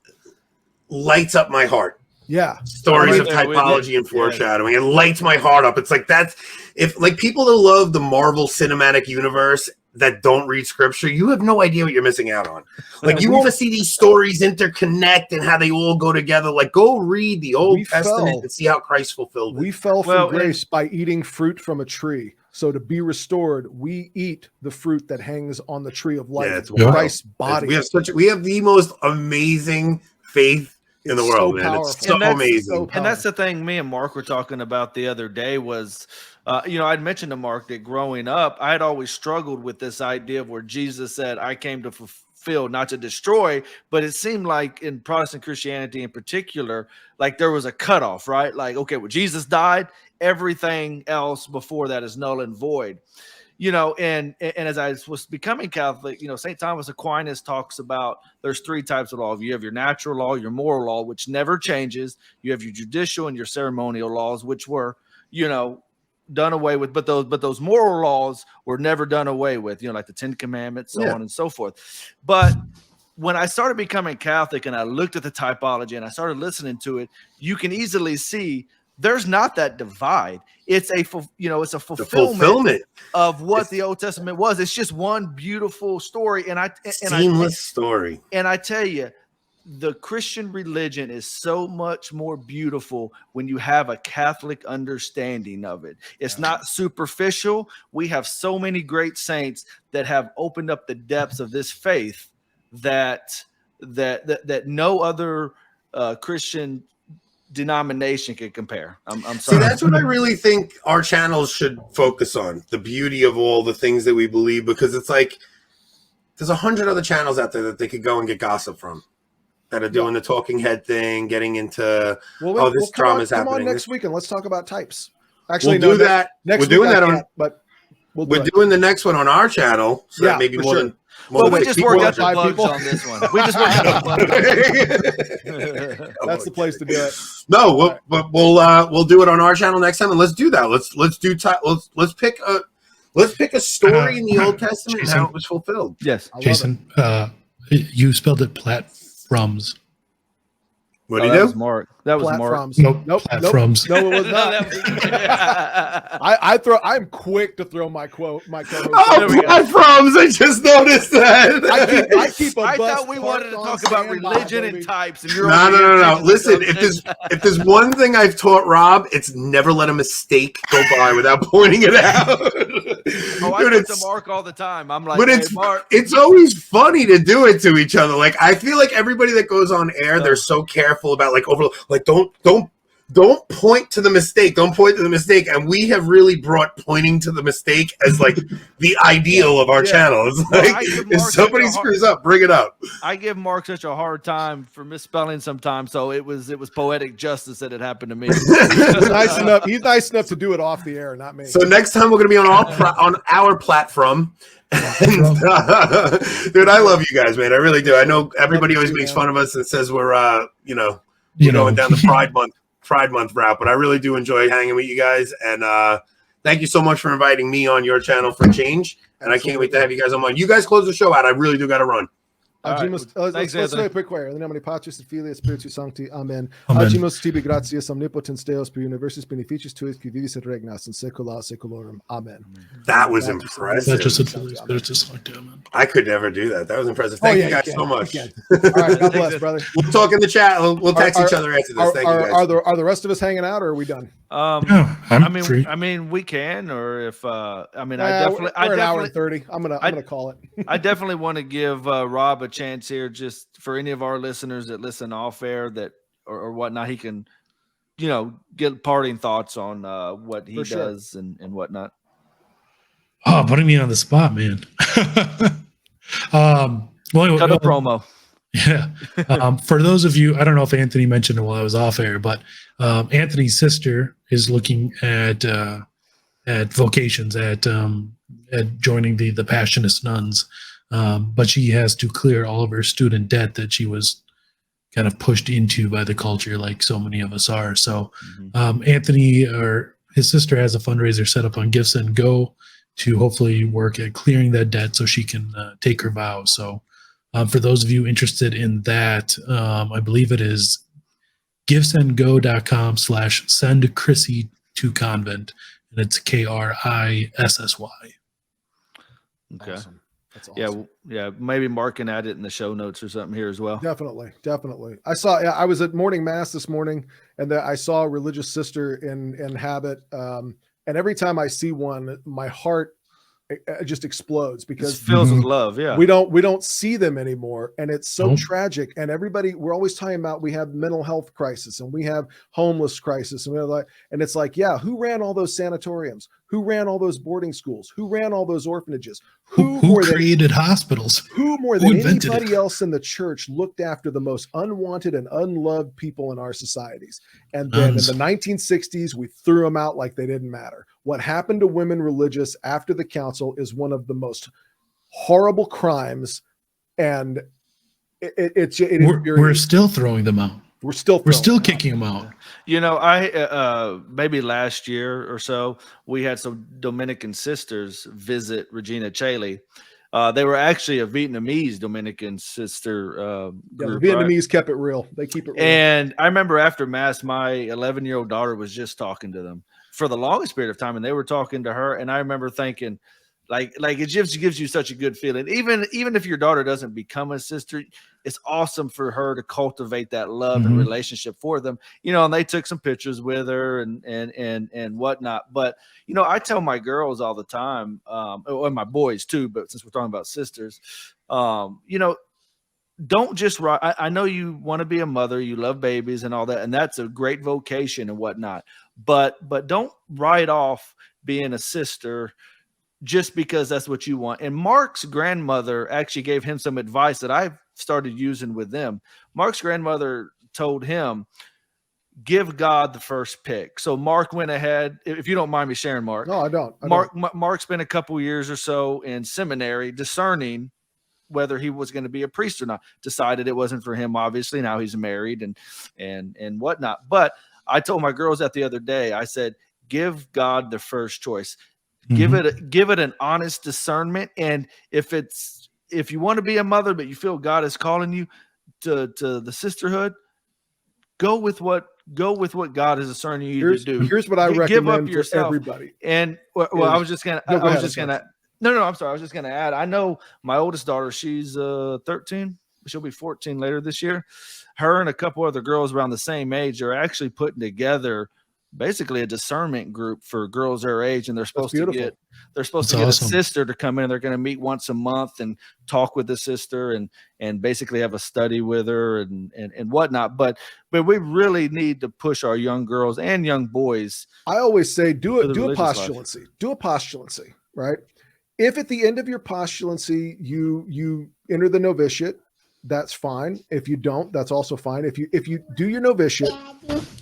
[SPEAKER 2] lights up my heart.
[SPEAKER 3] Yeah.
[SPEAKER 2] Stories of typology and foreshadowing. It lights my heart up. It's like if people that love the Marvel Cinematic Universe that don't read scripture, you have no idea what you're missing out on. Like, you want to see these stories interconnect and how they all go together. Like, go read the Old Testament and see how Christ fulfilled it.
[SPEAKER 3] We fell from grace by eating fruit from a tree. So to be restored, we eat the fruit that hangs on the tree of life. It's Christ's body.
[SPEAKER 2] We have the most amazing faith in the world, man. It's so amazing.
[SPEAKER 4] And that's the thing me and Mark were talking about the other day was, I'd mentioned to Mark that growing up, I had always struggled with this idea of where Jesus said, I came to fulfill, not to destroy. But it seemed like in Protestant Christianity in particular, like there was a cutoff, right? Like, okay, well, Jesus died. Everything else before that is null and void. And as I was becoming Catholic, St. Thomas Aquinas talks about there's 3 types of law. You have your natural law, your moral law, which never changes. You have your judicial and your ceremonial laws, which were, done away with. But those moral laws were never done away with, like the 10 Commandments, so on and so forth. But when I started becoming Catholic and I looked at the typology and I started listening to it, you can easily see there's not that divide. It's a fulfillment of what the Old Testament was. It's just one beautiful story,
[SPEAKER 2] seamless story.
[SPEAKER 4] And I tell you, the Christian religion is so much more beautiful when you have a Catholic understanding of it. It's not superficial. We have so many great saints that have opened up the depths of this faith that no other Christian denomination can compare. I'm sorry.
[SPEAKER 2] See, that's what I really think our channels should focus on, the beauty of all the things that we believe, because it's like there's 100 other channels out there that they could go and get gossip from that are doing the talking head thing, getting into this drama is happening.
[SPEAKER 3] Come on next week and let's talk about types. Actually,
[SPEAKER 2] we'll do that.
[SPEAKER 3] Next
[SPEAKER 2] we're doing that on,
[SPEAKER 3] but
[SPEAKER 2] we're doing the next one on our channel. So that maybe more than.
[SPEAKER 4] Well, we just worked out the bugs on this one. We just worked out the bugs.
[SPEAKER 3] That's the place to do it.
[SPEAKER 2] No, we'll do it on our channel next time, and let's do that. Let's pick a story in the Old Testament and how it was fulfilled.
[SPEAKER 4] Yes,
[SPEAKER 1] Jason, you spelled it platforms.
[SPEAKER 2] What do you do?
[SPEAKER 4] Was Mark. That was Mark.
[SPEAKER 1] Nope. Platforms.
[SPEAKER 3] No, it was not. I'm quick to throw my co-host.
[SPEAKER 2] Platforms. I just noticed that.
[SPEAKER 3] I
[SPEAKER 4] thought we wanted to talk about religion and types. And you're
[SPEAKER 2] no. Listen, if there's one thing I've taught Rob, it's never let a mistake go by without pointing it out.
[SPEAKER 4] I put to Mark all the time. I'm like,
[SPEAKER 2] but it's always funny to do it to each other. Like, I feel like everybody that goes on air, they're so careful about don't don't point to the mistake. Don't point to the mistake. And we have really brought pointing to the mistake as like the ideal of our channel. It's like if somebody screws up, bring it up.
[SPEAKER 4] I give Mark such a hard time for misspelling sometimes, so it was poetic justice that it happened to me.
[SPEAKER 3] He's nice enough to do it off the air, not me.
[SPEAKER 2] So next time we're gonna be on our platform. And, dude, I love you guys, man. I really do. I know everybody always makes fun of us and says we're going down the Pride Month route, but I really do enjoy hanging with you guys. And thank you so much for inviting me on your channel for change. And I can't wait to have you guys on mine. You guys close the show out. I really do got to run.
[SPEAKER 3] Let's say a quick prayer. In the name of the Patris et Filii et Spiritus Sancti. Amen. Agimus tibi gratias omnipotens Deus per universus beneficius tuis qui vivis et regnas in saecula saeculorum. Amen.
[SPEAKER 2] That was impressive. I could never do that. That was impressive. Thank you guys so much.
[SPEAKER 3] All right, God bless, brother.
[SPEAKER 2] We'll talk in the chat. We'll text each other after this. Thank you guys.
[SPEAKER 3] Are the rest of us hanging out, or are we done?
[SPEAKER 4] I mean, we can, or if I definitely,
[SPEAKER 3] we're an hour and 30. I'm gonna call it.
[SPEAKER 4] I definitely want to give Rob a chance here, just for any of our listeners that listen off air that or whatnot. He can, get parting thoughts on what he does and whatnot.
[SPEAKER 1] Oh, putting me on the spot, man.
[SPEAKER 4] Cut a promo.
[SPEAKER 1] Yeah. For those of you, I don't know if Anthony mentioned it while I was off air, but Anthony's sister is looking at vocations, at joining the Passionist Nuns, but she has to clear all of her student debt that she was kind of pushed into by the culture, like so many of us are. So Anthony, or his sister, has a fundraiser set up on GiveSendGo to hopefully work at clearing that debt so she can take her vow. So for those of you interested in that, I believe it is givesendgo.com/send Chrissy to convent, and it's KRISSY.
[SPEAKER 4] Okay.
[SPEAKER 3] Awesome. That's awesome.
[SPEAKER 4] Yeah. Maybe Mark can add it in the show notes or something here as well.
[SPEAKER 3] Definitely. I was at morning mass this morning, and I saw a religious sister in habit. And every time I see one, my heart just explodes because
[SPEAKER 4] it fills with love. Yeah,
[SPEAKER 3] we don't see them anymore, and it's so tragic. And we're always talking about, we have mental health crisis and we have homeless crisis, and it's like, who ran all those sanatoriums? Who ran all those boarding schools? Who ran all those orphanages?
[SPEAKER 1] Who created hospitals?
[SPEAKER 3] Who more than anybody else in the church looked after the most unwanted and unloved people in our societies? And then in the 1960s, we threw them out like they didn't matter. What happened to women religious after the council is one of the most horrible crimes, and
[SPEAKER 1] we're still throwing them out. We're still kicking them out.
[SPEAKER 4] I maybe last year or so, we had some Dominican sisters visit Regina Caeli. They were actually a Vietnamese Dominican sister group.
[SPEAKER 3] The Vietnamese kept it real. They keep it real.
[SPEAKER 4] And I remember after Mass, my 11-year-old daughter was just talking to them for the longest period of time, and they were talking to her. And I remember thinking, like it just gives you such a good feeling. Even if your daughter doesn't become a sister, it's awesome for her to cultivate that love and relationship for them. And they took some pictures with her and whatnot. But I tell my girls all the time, and my boys too, but since we're talking about sisters, don't just write. I know you want to be a mother, you love babies and all that, and that's a great vocation and whatnot. But don't write off being a sister just because that's what you want. And Mark's grandmother actually gave him some advice that I've started using with them. Mark's grandmother told him, give God the first pick. So Mark went ahead, if you don't mind me sharing, Mark.
[SPEAKER 3] No, I don't.
[SPEAKER 4] Mark spent a couple years or so in seminary discerning whether he was going to be a priest or not. Decided it wasn't for him, obviously. Now he's married and whatnot. But I told my girls that the other day. I said, give God the first choice. Give it an honest discernment. And if you want to be a mother, but you feel God is calling you to the sisterhood, go with what God is discerning you to do.
[SPEAKER 3] Here's what I recommend for everybody.
[SPEAKER 4] And I was just gonna add, I know my oldest daughter, she's 13, she'll be 14 later this year. Her and a couple other girls around the same age are actually putting together basically a discernment group for girls their age, and they're supposed to get
[SPEAKER 1] That's
[SPEAKER 4] a
[SPEAKER 1] awesome.
[SPEAKER 4] sister to come in. They're going to meet once a month and talk with the sister and basically have a study with her and whatnot. But we really need to push our young girls and young boys.
[SPEAKER 3] I always say do a
[SPEAKER 4] postulancy.
[SPEAKER 3] Do a postulancy, right? If at the end of your postulancy you enter the novitiate, that's fine. If you don't, that's also fine. If you do your novitiate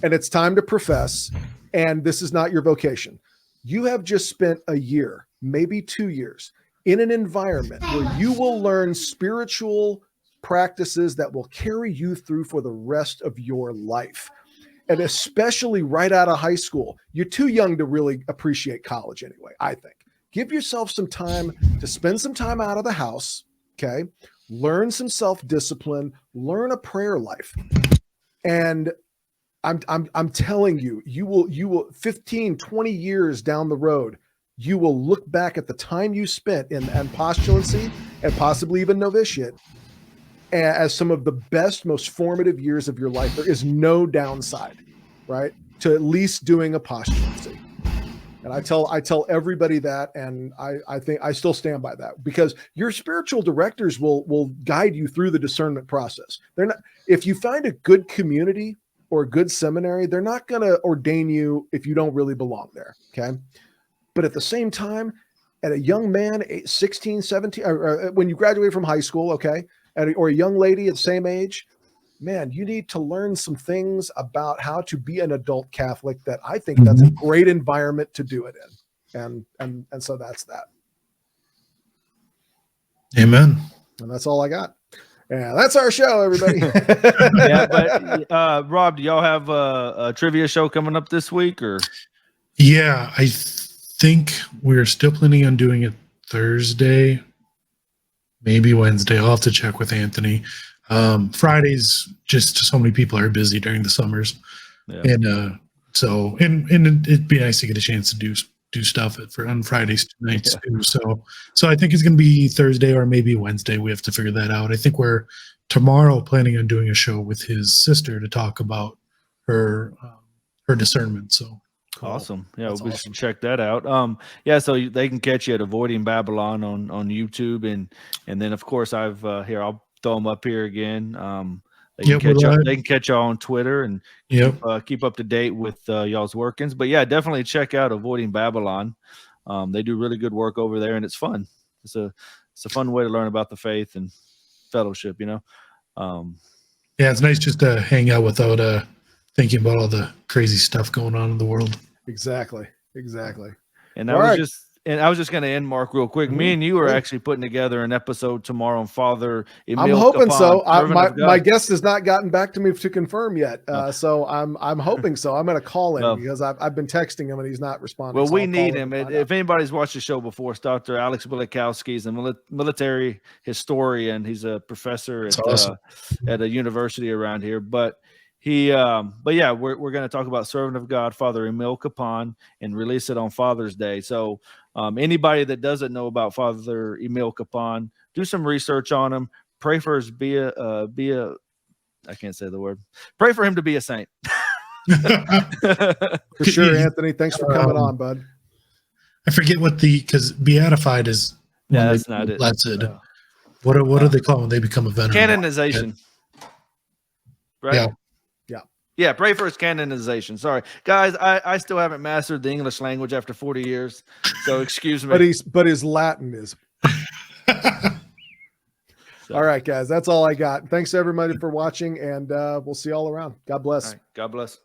[SPEAKER 3] and it's time to profess, and this is not your vocation, you have just spent a year, maybe 2 years, in an environment where you will learn spiritual practices that will carry you through for the rest of your life. And especially right out of high school, you're too young to really appreciate college anyway, I think. Give yourself some time to spend some time out of the house, okay? Learn some self-discipline, learn a prayer life. And I'm telling you, you will 15, 20 years down the road, you will look back at the time you spent in postulancy and possibly even novitiate as some of the best, most formative years of your life. There is no downside, right, to at least doing a postulancy. And I tell everybody that, and I think I still stand by that, because your spiritual directors will guide you through the discernment process. They're not, if you find a good community or a good seminary, they're not going to ordain you if you don't really belong there. Okay. But at the same time, at a young man, 16, 17, or when you graduate from high school, okay, or a young lady at the same age, man, you need to learn some things about how to be an adult Catholic that I think that's a great environment to do it in. And so that's that.
[SPEAKER 1] Amen.
[SPEAKER 3] And that's all I got. Yeah, that's our show, everybody.
[SPEAKER 4] Yeah, but Rob, do y'all have a trivia show coming up this week, or?
[SPEAKER 1] Yeah, I think we're still planning on doing it Thursday, maybe Wednesday. I'll have to check with Anthony. Fridays, just so many people are busy during the summers, and so it'd be nice to get a chance to do stuff on Fridays nights too. So I think it's going to be Thursday or maybe Wednesday. We have to figure that out. I think we're tomorrow planning on doing a show with his sister to talk about her discernment. So
[SPEAKER 4] cool. Awesome. Yeah,
[SPEAKER 3] That's
[SPEAKER 4] we
[SPEAKER 3] awesome.
[SPEAKER 4] should check that out. So they can catch you at Avoiding Babylon on YouTube, and then of course I'll throw them up here again. They can catch y'all on Twitter and keep up to date with y'all's workings. But yeah, definitely check out Avoiding Babylon. They do really good work over there, and it's fun. It's a fun way to learn about the faith and fellowship, Yeah,
[SPEAKER 1] it's nice just to hang out without thinking about all the crazy stuff going on in the world.
[SPEAKER 3] Exactly.
[SPEAKER 4] And I was just going to end, Mark, real quick. Me and you are actually putting together an episode tomorrow on Father Emil
[SPEAKER 3] I'm hoping
[SPEAKER 4] Capon,
[SPEAKER 3] so. My guest has not gotten back to me to confirm yet. So I'm hoping so. I'm going to call him because I've been texting him and he's not responding.
[SPEAKER 4] Well, we need him. If anybody's watched the show before, it's Dr. Alex Bilikowski. He's a military historian. He's a professor at a university around here. But we're going to talk about Servant of God, Father Emil Capon, and release it on Father's Day. So anybody that doesn't know about Father Emil Capon, do some research on him. Pray for his I can't say the word. Pray for him to be a saint.
[SPEAKER 3] For sure, Anthony. Thanks for coming on, bud.
[SPEAKER 1] I forget because beatified is
[SPEAKER 4] that's not it.
[SPEAKER 1] Blessed. What do they call when they become a venerable?
[SPEAKER 4] Canonization. Right?
[SPEAKER 1] Yeah.
[SPEAKER 4] Yeah, pray for his canonization. Sorry, guys, I still haven't mastered the English language after 40 years, so excuse me.
[SPEAKER 3] But his Latin is. All right, guys, that's all I got. Thanks everybody for watching, and we'll see you all around. God bless.
[SPEAKER 4] God bless.